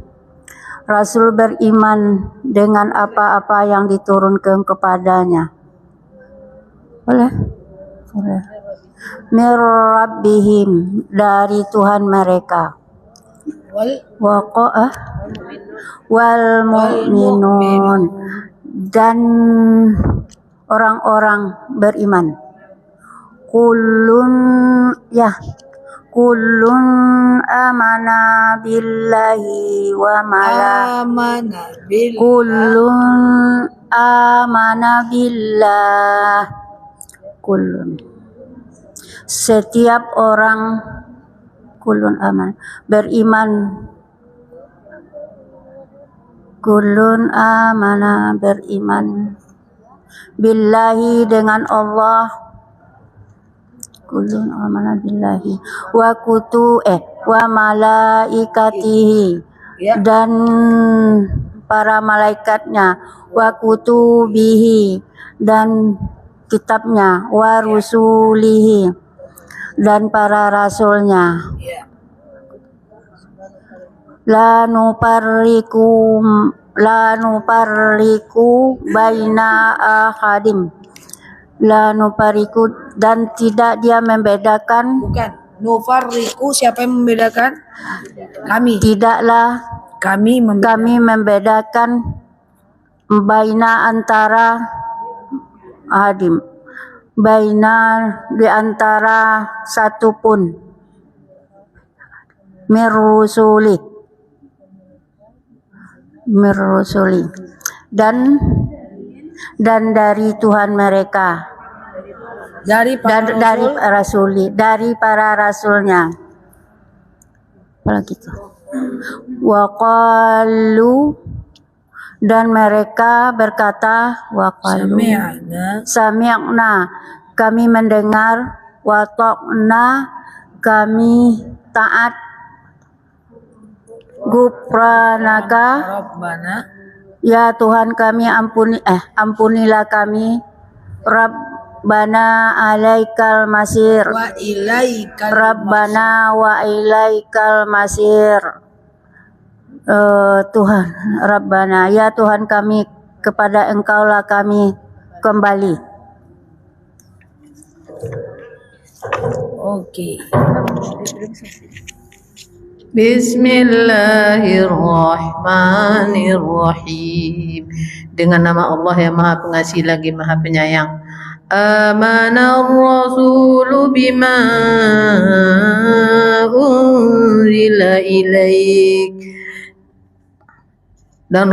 Speaker 2: Rasul beriman dengan apa-apa yang diturunkan kepadanya. Boleh? Boleh. Mir rabbihim, dari Tuhan mereka. Wal mu'minun, dan orang-orang beriman. Kullun amana billahi wa kullun amana billah. Kullun, setiap orang, kullun aman, beriman. Kullun amana, beriman, billahi, dengan Allah. Kullun amana billahi wa malaikatihi, dan para malaikatnya, wa kutubihi, dan kitabnya, wa rusulihi,
Speaker 11: dan para rasulnya. La nufarriqu baina ahadim. La nufarriqu, dan tidak dia membedakan.
Speaker 1: Bukan. Nufarriqu, siapa yang membedakan? Kami.
Speaker 11: Tidaklah
Speaker 1: kami
Speaker 11: membedakan baina antara ahadim. Baina di antara satu pun. Mirrusuli dan dari Tuhan mereka, dari para rasulnya. Apalagi itu. Waqalu, dan mereka berkata, waqalu sami'na, kami mendengar, wa ta'na, kami taat, Gufranaka, ya Tuhan kami, ampunilah kami, Rabbana alaikal masir, Rabbana wa ilaikal masir. Tuhan, Rabbana, ya Tuhan kami, kepada Engkaulah kami kembali.
Speaker 1: Oke.
Speaker 7: Bismillahirrahmanirrahim. Dengan nama Allah yang Maha Pengasih lagi Maha Penyayang. Amanar rasulu bima unzila ilaik. Dan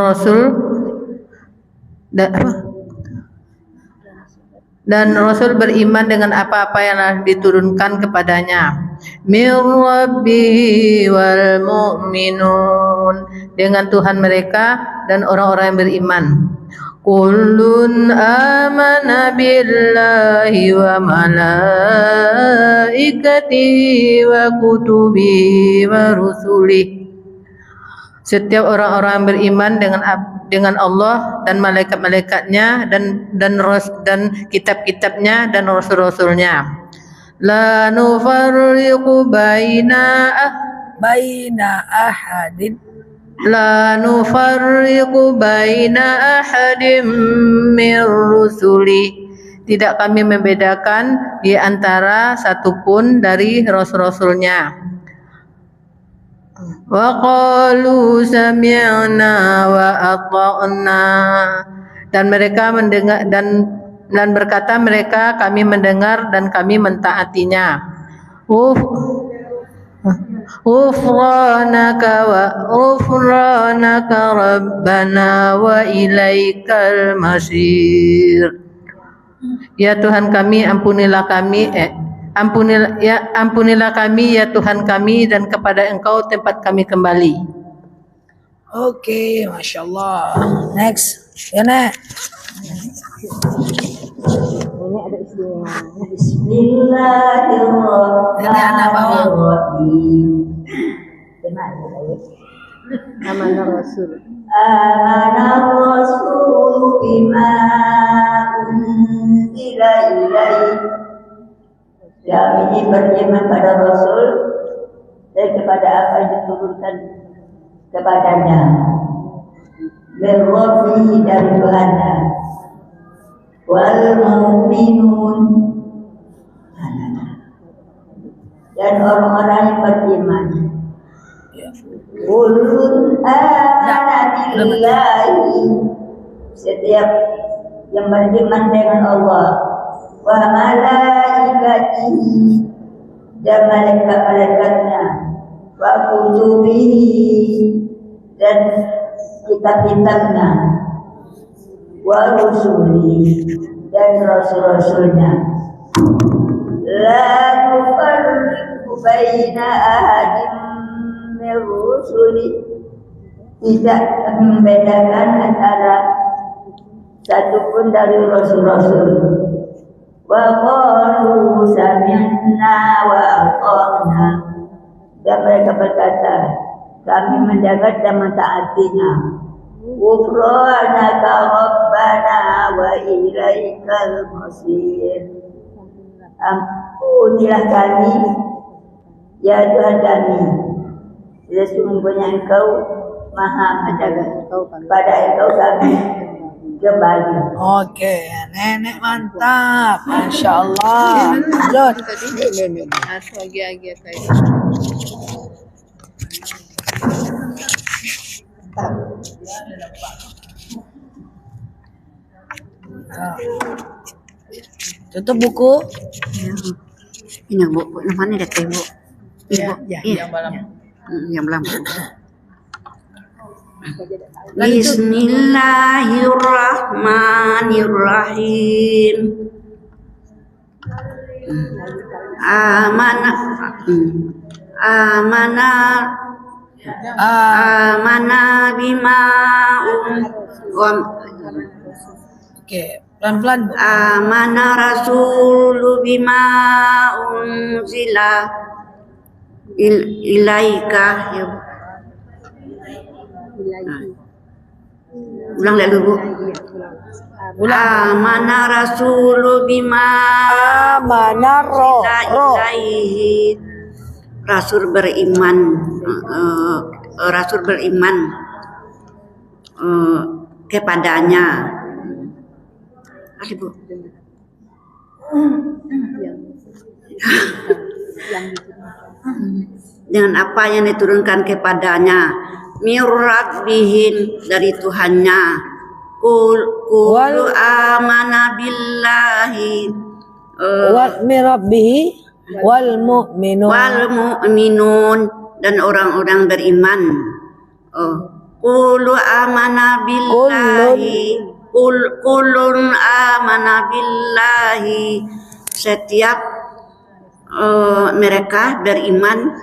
Speaker 7: Rasul beriman dengan apa-apa yang diturunkan kepadanya. Mir rabbihi wal mu'minun, dengan Tuhan mereka dan orang-orang yang beriman. Kullun amana billahi wa malaikatihi wa kutubihi wa rusulihi. Setiap orang-orang yang beriman dengan Allah dan malaikat-malaikatnya dan kitab-kitabnya dan rasul-rasulnya. La nufarriqu baina ahadin. La nufarriqu baina ahadim mir rusuli. Tidak kami membedakan di antara satupun dari rasul-rasulnya. Wa qalu sami'na wa ata'na, dan mereka mendengar dan berkata mereka, kami mendengar dan kami mentaatinya. Ghufranaka rabbana wa ilaikal masir. Ya Tuhan kami, ampunilah kami ya Tuhan kami, dan kepada Engkau tempat kami kembali.
Speaker 1: Oke, Masya Allah. Next, Yana.
Speaker 2: Ini ada istilah. Bismillahirrahmanirrahim.
Speaker 7: Amanah Rasul.
Speaker 2: Amanah Rasul bima unzila ilaihi. Kami beriman pada Rasul dan kepada apa yang diturunkan kepadanya. Berrobi dari Tuhannya. Wal mu'minun, dan orang-orang yang beriman. Ulun amana billahi, setiap yang beriman dengan Allah, wa malaikatihi, dan malaikat-malaikatnya, wa kutubihi, dan kitab-kitabnya, wa rusuli, dan rasul-rasulnya. La nufarriqu baina ahadin min rusuli, tidak membedakan antara satupun dari rasul-rasul. Wa qalu sami'na wa ata'na, dan mereka berkata, kami mendengar dan mentaatinya. Ghufranaka rabbana wa ilaikal masir.
Speaker 11: Ampunilah kami, ya Tuhan kami, sesungguhnya Engkau Maha Menjaga. Pada Engkau kami kembali.
Speaker 1: Oke, nenek mantap, masya Allah. Lanjut. Tutup buku.
Speaker 4: Ini Bu, namanya ada teh Bu.
Speaker 1: Ya,
Speaker 4: Yang belum. Bismillahirrahmanirrahim. Amana bima
Speaker 1: Oke, pelan-pelan Bu.
Speaker 4: amana rasulu bima unzila ilaika ya. Ulang dulu Bu. Amana rasulu bima
Speaker 1: Amana roh.
Speaker 4: ilaihi. Rasul beriman, Rasul beriman kepadanya. Ada Bu. Dengan apa yang diturunkan kepadanya, mirabbihin dari Tuhannya. Qul amana billahi
Speaker 1: Wal mirabbihi wal mu'minun
Speaker 4: dan orang-orang beriman. Qulu amana billahi Kulun amana billahi. Setiap mereka beriman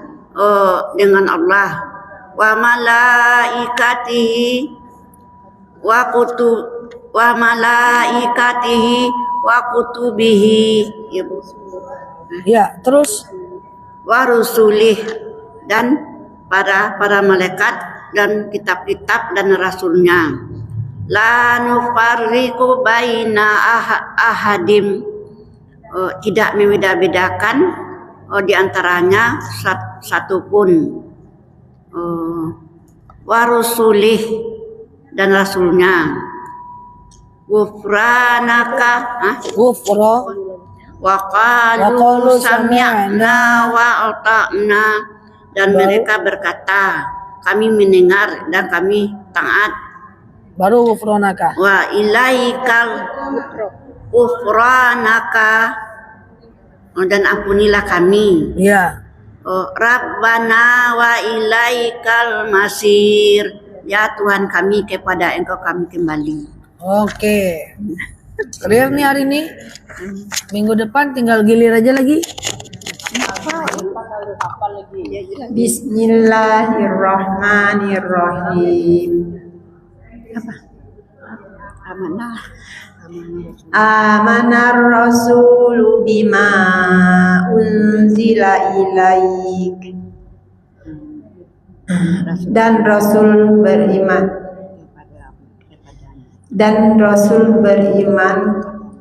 Speaker 4: dengan Allah, wa malaikatihi wa kutubihi ya Bu.
Speaker 1: Ya, terus
Speaker 4: Wa rusulih dan para malaikat dan kitab-kitab dan rasulnya. La nufarriqu baina ahadim. Tidak membeda-bedakan di antaranya satu pun. Wa rusulih dan rasulnya. Ghufranaka wa qalu sami'na wa ata'na, dan mereka berkata kami mendengar dan kami taat.
Speaker 1: baru ghufranaka.
Speaker 4: Wa ilaikal ghufranaka, dan ampunilah kami.
Speaker 1: Ya.
Speaker 4: Rabbana wa ilaikal masir, ya Tuhan kami, kepada Engkau kami kembali.
Speaker 1: Oke. Clear nih hari ini. Minggu depan tinggal gilir aja lagi.
Speaker 6: Bismillahirrahmanirrahim. Amanar rasulu bima unzila ilaik, dan Rasul beriman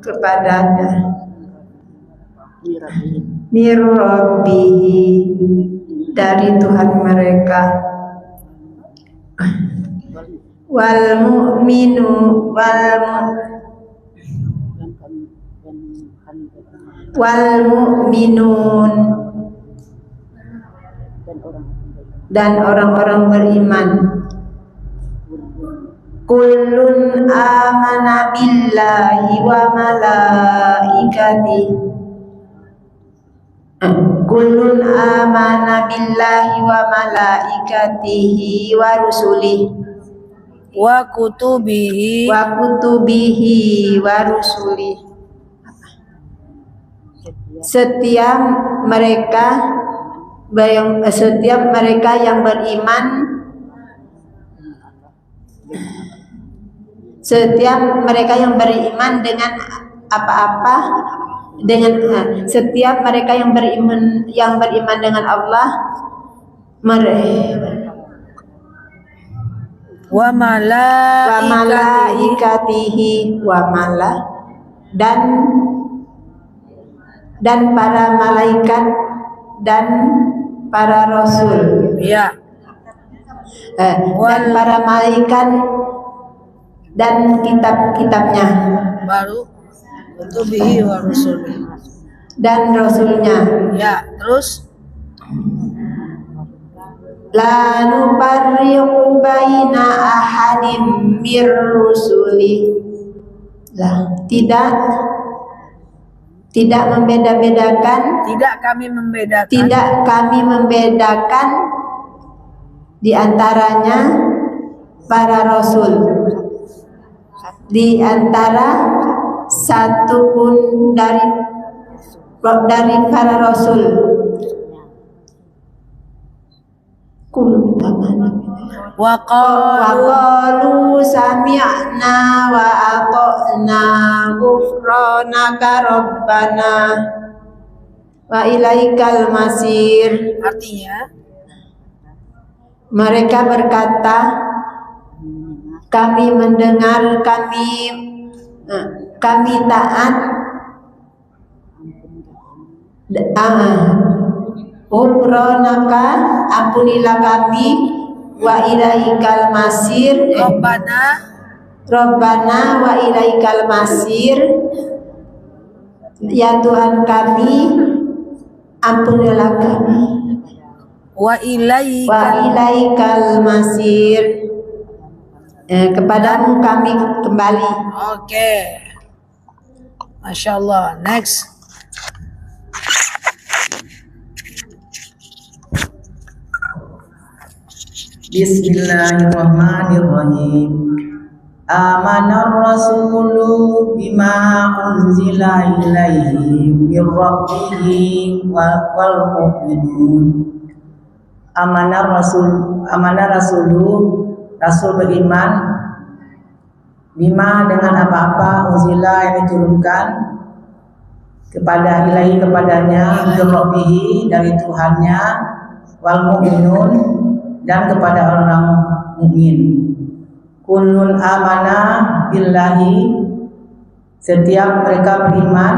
Speaker 6: kepadanya, mirrabbihi, dari Tuhan mereka, wal mu'minun, dan orang-orang beriman. Kullun amana billahi wa malaikatihi. Kullun amana billahi wa malaikatihi wa rusulihi
Speaker 1: Wa kutubihi
Speaker 6: wa rusulihi. Setiap mereka yang beriman, dengan apa-apa, setiap mereka yang beriman dengan Allah,
Speaker 1: wa
Speaker 6: malaikatihi dan dan para malaikat dan para rasul.
Speaker 1: Ya.
Speaker 6: Dan para malaikat dan kitab-kitabnya.
Speaker 1: Baru kutubihi wa rusuli.
Speaker 6: Dan rasulnya.
Speaker 1: Ya, terus
Speaker 6: La nufarriqu baina ahadin mir rusuli. Lah, tidak membeda-bedakan, tidak kami membedakan di antaranya para rasul, di antara satu pun dari para rasul. Wa qalu sami'na wa ata'na ghufranaka rabbana wa ilaikal masir.
Speaker 1: Artinya
Speaker 6: mereka berkata, kami mendengar, kami taat, ghufranaka, ampunilah kami, wa ilaikal masir, Rabbana wa ilaikal masir, ya Tuhan kami, ampunilah kami, wa ilaikal masir, kepadamu kami kembali.
Speaker 1: Oke. Masya Allah. Next.
Speaker 5: Bismillahirrahmanirrahim. Amanar rasulu bima unzila ilaihi mir rabbih wal mu'minun. Amanah rasulu, rasul beriman bima dengan apa-apa unzila yang diturunkan kepada ilahi kepadanya mir rabbih dari Tuhannya wal mu'minun dan kepada orang mukmin. Kullun amanah billahi, setiap mereka beriman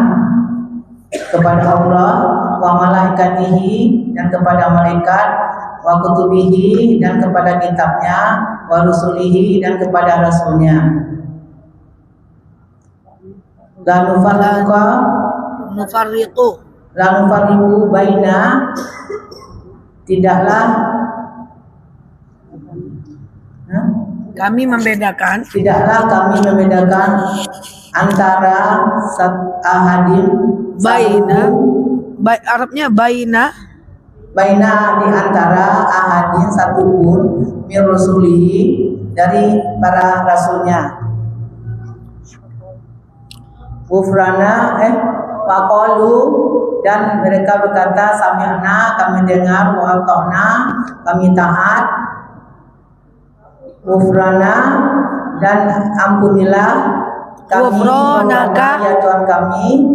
Speaker 5: kepada Allah, wa malaikatihi dan kepada malaikat, wa kutubihi dan kepada kitabnya, wa rusulihi dan kepada rasulnya. La nufarriqu baina, tidaklah
Speaker 1: kami membedakan
Speaker 5: antara ahadin,
Speaker 1: Arabnya baina
Speaker 5: di antara ahadin satu pun mir rusulihi dari para rasulnya. Ghufrana faqalu, dan mereka berkata sami'na, kami dengar, wa ata'na, kami taat. Ghufrana, dan ampunilah kami, ya Tuhan kami.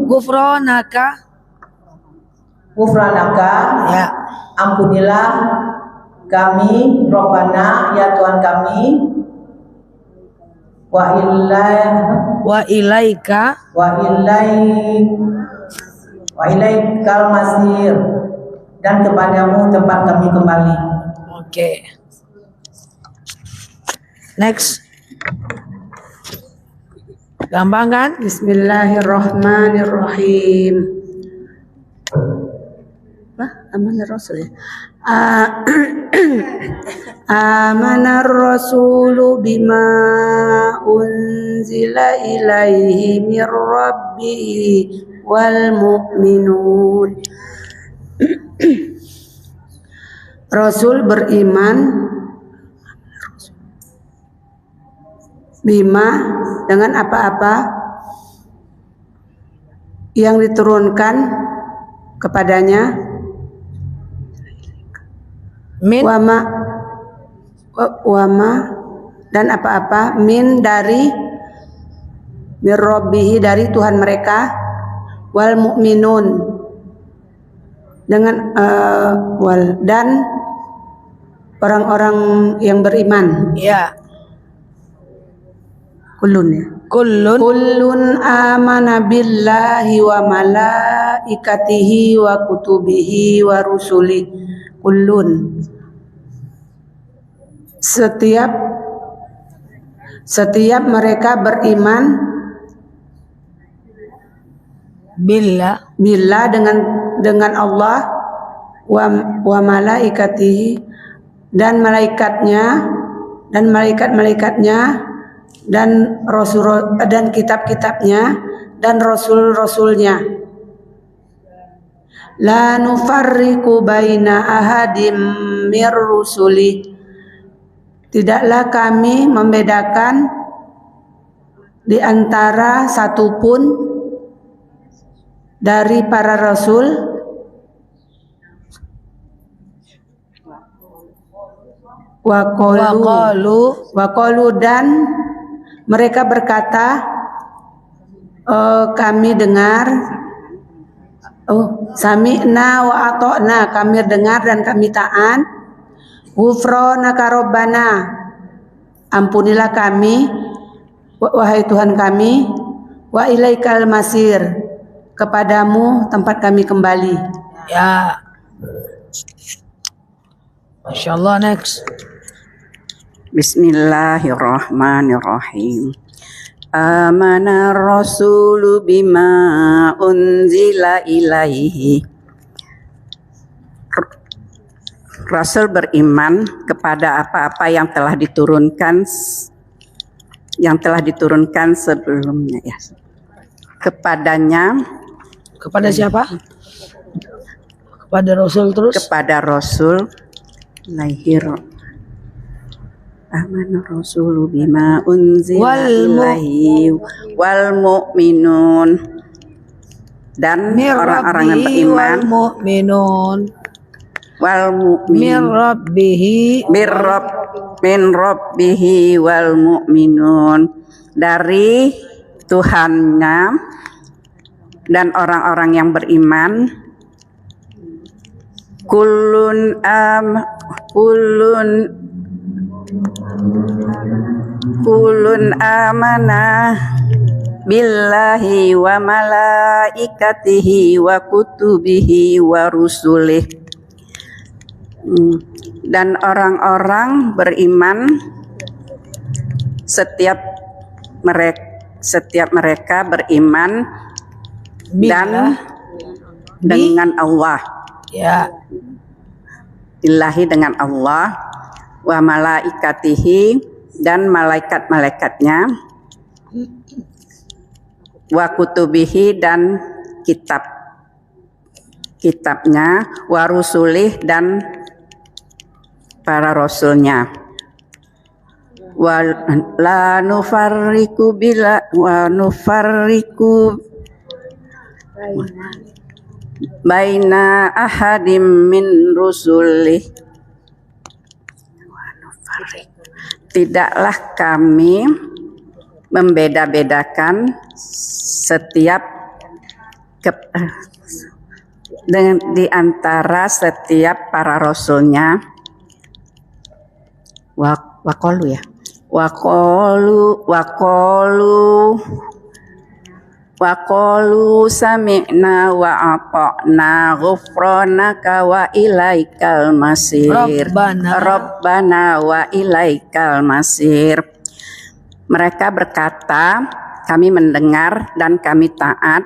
Speaker 1: Ghufranaka,
Speaker 5: ya, ampunilah kami, Rabbana, ya Tuhan kami. Wa ilaikal masir, dan kepadamu tempat kami kembali.
Speaker 1: Oke. Next. Gampang kan?
Speaker 8: Bismillahirrahmanirrahim. Amanar Rasul ya. Amanar Rasulu bima unzila ilaihi mir rabbih wal mu'minun. Rasul beriman bima dengan apa-apa yang diturunkan kepadanya, wama dan apa-apa min dari mir rabbihi dari Tuhan mereka, wal mu'minun dengan dan orang-orang yang beriman.
Speaker 1: Ya.
Speaker 8: Kulun ya.
Speaker 3: Kullun amana billahi wa malaikatihi wa kutubihi wa rusuli. Kullun. Setiap mereka beriman billah dengan Allah wa malaikatihi dan malaikatnya dan malaikat-malaikatnya dan rasul dan kitab-kitabnya dan rasul-rasulnya. La nufarriqu baina ahadim mir rusuli. Tidaklah kami membedakan di antara satupun dari para rasul waqalu dan mereka berkata, kami dengar, sami'na wa ata'na, kami dengar dan kami taat. Ghufranaka Rabbana, ampunilah kami wahai Tuhan kami, wa ilaikal masir, kepadamu tempat kami kembali.
Speaker 1: Ya. Masya Allah, next.
Speaker 10: Bismillahirrahmanirrahim. Amana rasulu bima unzila ilaihi. Rasul beriman kepada apa-apa yang telah diturunkan sebelumnya ya. Kepadanya.
Speaker 1: Kepada siapa? Kepada Rasul terus? Kepada
Speaker 10: Rasul lahir. Amana rasulu bima unzila ilaihi wal mu'minun, dan orang-orang yang beriman wal mu'min min rabbihi wal mu'minun, dari Tuhannya dan orang-orang yang beriman. Kullun amana billahi wa malaikatihi wa kutubihi wa rusulih. Dan orang-orang beriman setiap mereka beriman dan dengan Allah.
Speaker 1: Ya.
Speaker 10: Billahi dengan Allah, wa malaikatihi dan malaikat-malaikatnya, wa kutubihi dan kitabnya, wa rusulih dan para rasulnya. Wa la nufarriqu baina ahadim min rusulih. Tidaklah kami membeda-bedakan di antara setiap para rasulnya. Waqalu sami'na wa ata'na ghufranaka wa ilaikal masir. Rabbana wa ilaikal masir. Mereka berkata, kami mendengar dan kami taat.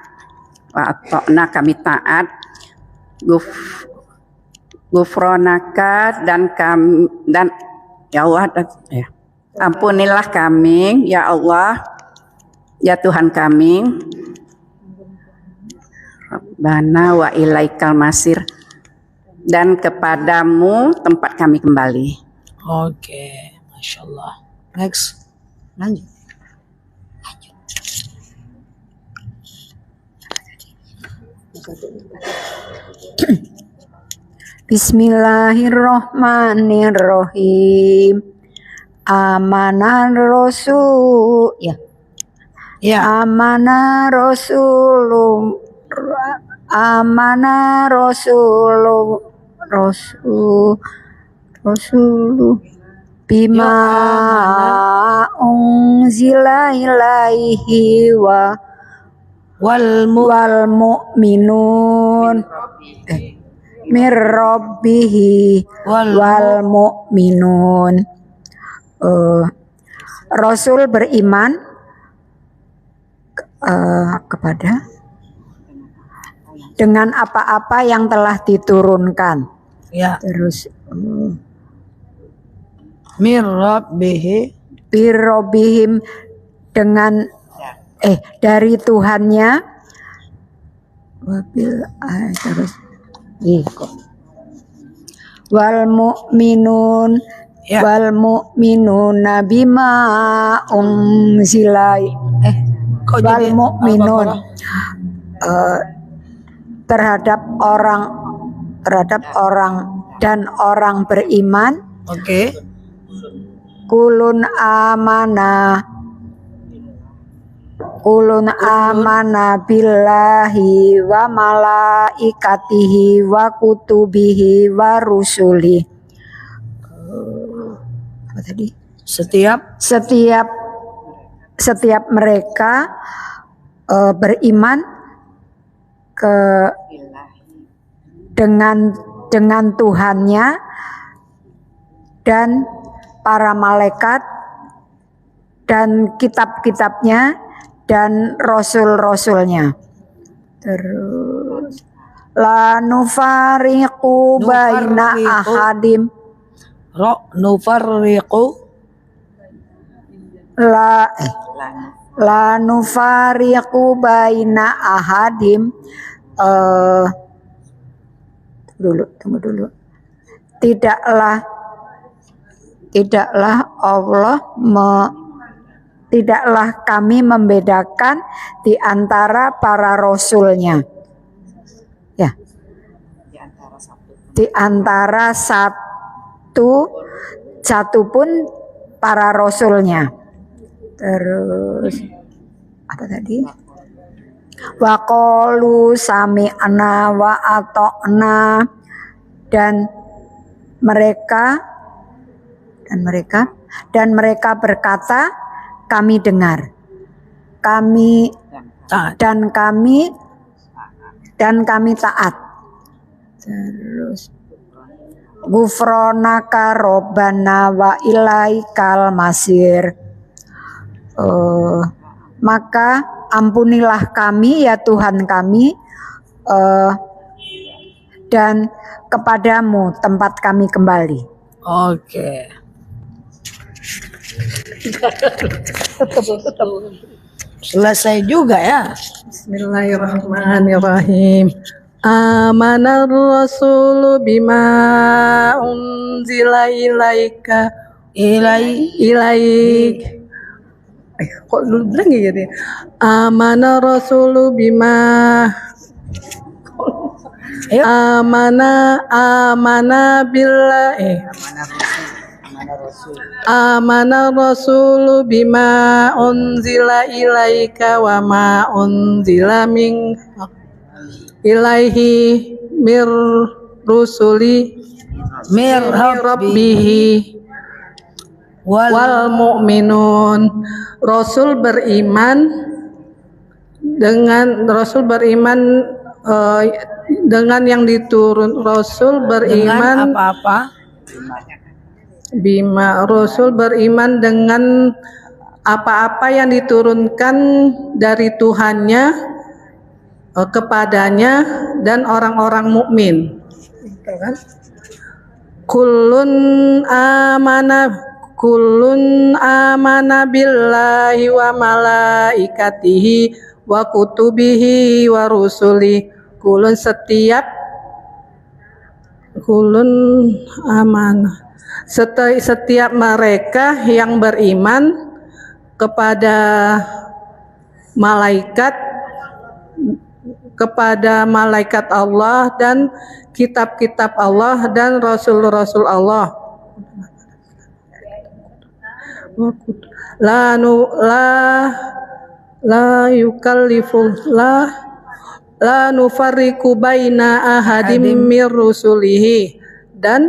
Speaker 10: Wa ata'na, kami taat. Ghufranaka, dan kami, dan ya Allah, ampunilah kami ya Allah, ya Tuhan kami. Rabbana wa ilaikal masir, dan kepadamu tempat kami kembali.
Speaker 1: Oke, Masya Allah. Next. Lanjut.
Speaker 11: Bismillahirrahmanirrahim. Amanah Rasul, Amanah Rasul bima unzila ilaihi wal mu'minun mir rabbihi wal mu'minun. Rasul beriman kepada dengan apa-apa yang telah diturunkan.
Speaker 1: Ya.
Speaker 11: Terus
Speaker 1: Mir
Speaker 11: rabbihim dengan dari Tuhannya. Terus wal mu'minun wal mu'minuna bima unzila wal mu'minun terhadap orang dan orang beriman.
Speaker 1: Oke.
Speaker 11: Kulun amana billahi wa malaikatihi wa kutubihi wa rusuli. Apa tadi? Setiap mereka beriman dengan Tuhannya dan para malaikat dan kitab-kitabnya dan rasul-rasulnya. Terus la nufariqu baina ahadim la nufariqu baina ahadim. Tunggu dulu. Tidaklah kami membedakan di antara para rasulnya. Ya. Di antara satu pun para rasulnya. Terus apa tadi? Wa qalu sami'na wa ata'na dan mereka berkata kami dengar, kami taat. Terus Ghufronaka Robbana wa ilaikal masir. Maka ampunilah kami ya Tuhan kami, dan kepadamu tempat kami kembali.
Speaker 1: Oke. Selesai juga ya.
Speaker 3: Bismillahirrahmanirrahim. Amanar rasulu bima unzila ilaika ilaik. Kok dulu bilang gitu ya? Amanar rasulu bima amana billahi amana rasulu bima unzila ilaika wa ma unzila min ilaihi mir rusuli mir rabbihi wal mu'minun. Rasul beriman dengan dengan yang diturun. Rasul beriman
Speaker 1: dengan apa-apa?
Speaker 3: Bima Rasul beriman dengan apa-apa yang diturunkan dari Tuhannya kepadanya dan orang-orang mukmin. Kullun amana billahi wa malaikatihi wa kutubihi wa rusuli. Setiap mereka yang beriman kepada malaikat Allah dan kitab-kitab Allah dan rasul-rasul Allah. La nufarriqu baina ahadim mir rusulihi dan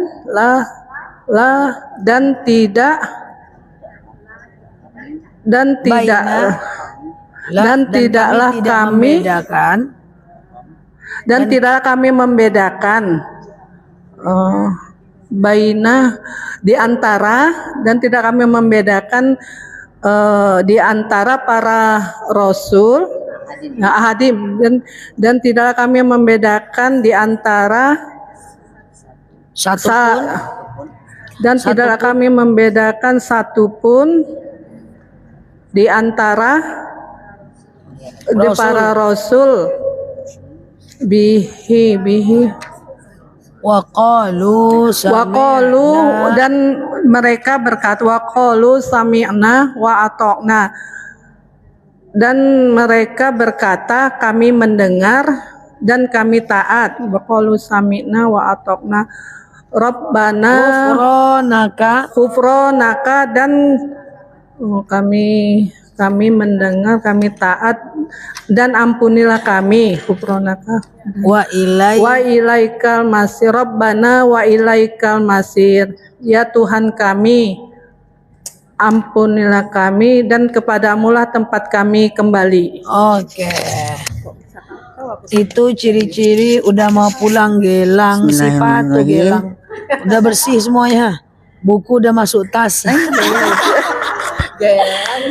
Speaker 3: tidak dan tidak tidaklah kami
Speaker 1: membedakan
Speaker 3: dan tidaklah kami membedakan baina di antara, dan tidak kami membedakan di antara para rasul, ahadim, dan tidak kami membedakan di antara tidak kami membedakan satupun di antara di para rasul bihi
Speaker 1: waqalu
Speaker 3: dan mereka berkata waqalu sami'na wa ata'na, dan mereka berkata kami mendengar dan kami taat. Waqalu sami'na wa ata'na Rabbana ghufranaka, dan kami mendengar, kami taat, dan ampunilah kami. Ghufranaka
Speaker 1: wa
Speaker 3: ilaikal masir. Rabbana wa ilaikal masir. Ya Tuhan kami, ampunilah kami, dan kepadamulah tempat kami kembali.
Speaker 1: Oke. Itu ciri-ciri udah mau pulang gelang, sifat tuh gelang. Udah bersih semuanya. Buku udah masuk tas. Gelang,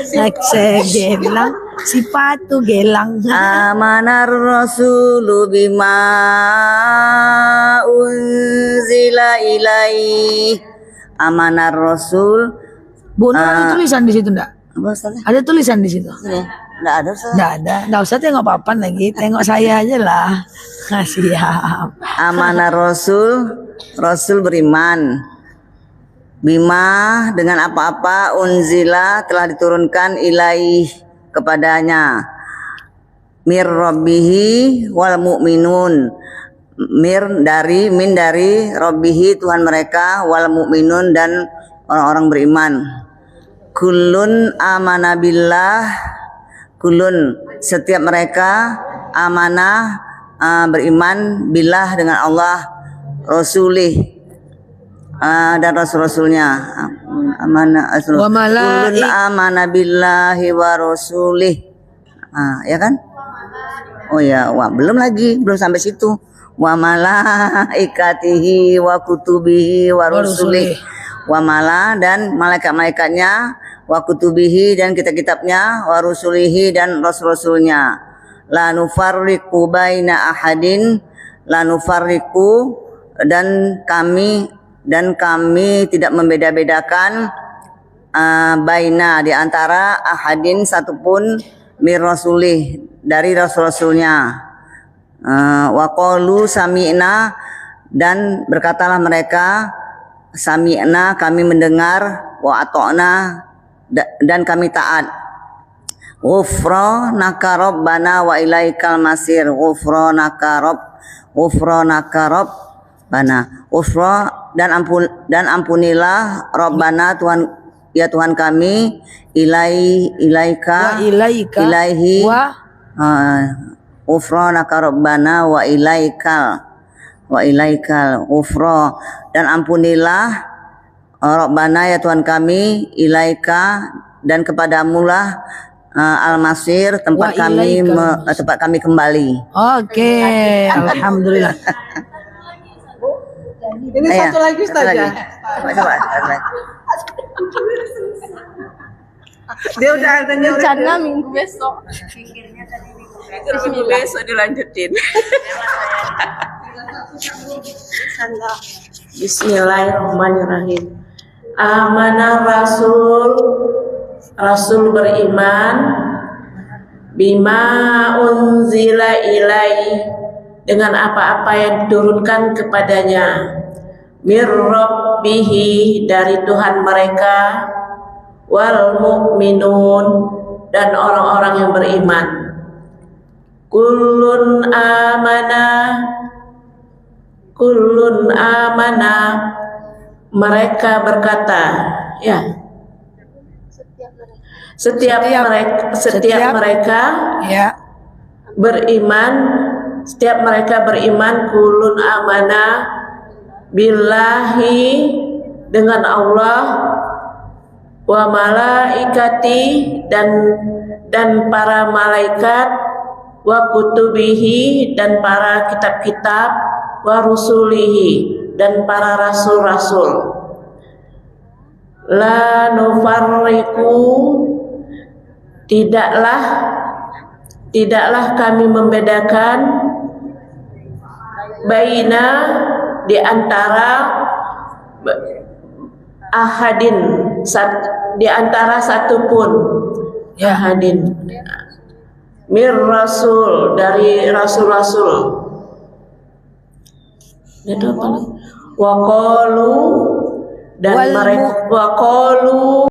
Speaker 1: sifat tuh gelang.
Speaker 2: Amanar rasulu bima unzila ilaihi. Amanar rasul.
Speaker 1: Bu, ada tulisan di situ enggak? Ada tulisan di situ?
Speaker 2: Enggak ada, Ustaz.
Speaker 1: Enggak ada. Enggak usah tengok papan lagi, tengok saya aja lah. Siap.
Speaker 2: Amanah Rasul beriman. Bima, dengan apa-apa unzila telah diturunkan ilaih kepadanya. Mir rabbihi wal mu'minun. Min dari rabbihi Tuhan mereka, wal mu'minun dan orang-orang beriman. Kullun amana billah. Kulun, setiap mereka amanah beriman billah dengan Allah, rasulih dan rasul-rasulnya. Amanah kulun amana billahi wa rasulih. Ya kan? Oh ya, wah, belum sampai situ. Wa malaikatihi wa kutubihi wa rusulih. Wa mala, dan malaikat-malaikatnya, wa kutubihi, dan kitab-kitabnya, wa rusulihi, dan rasul-rasulnya. La nufarriqu baina ahadin, la nufarriqu, dan kami tidak membeda-bedakan baina, di antara ahadin satupun, mir rasulih, dari rasul-rasulnya. Wa qalu sami'na, dan berkatalah mereka sami'na, kami mendengar, wa ata'na, dan kami taat. Ghufranaka rabbana wa ilaikal masir. Ghufranaka rabbana. Dan ampunilah rabbana, Tuhan, ya Tuhan kami, ilaihi ghufranaka rabbana wa ilaikal ghufra, dan ampunilah Rabbana, ya Tuhan kami, ilaika, dan kepadamulah al-masir, tempat kami kembali.
Speaker 1: Oke, alhamdulillah.
Speaker 3: Ini satu lagi saja.
Speaker 2: Coba.
Speaker 3: Dia udah ada
Speaker 9: rencana minggu besok.
Speaker 10: Minggu besok dilanjutin. Bismillahirrahmanirrahim. Amanah Rasul beriman bima unzila ilai, dengan apa-apa yang diturunkan kepadanya, mir rabbihi, dari Tuhan mereka, wal mu'minun, dan orang-orang yang beriman. Kullun amana, mereka berkata, ya, setiap mereka
Speaker 1: ya
Speaker 10: beriman, setiap mereka beriman, kullun amana billahi, dengan Allah,
Speaker 8: wa malaikati dan para malaikat, wa kutubihi dan para kitab-kitab, wa rusulihi dan para rasul-rasul. La nufarriqu, tidaklah kami membedakan baina di antara ahadin, di antara satupun ahadin mir rasul, dari rasul-rasul. Wa qalu dan mereka wa qalu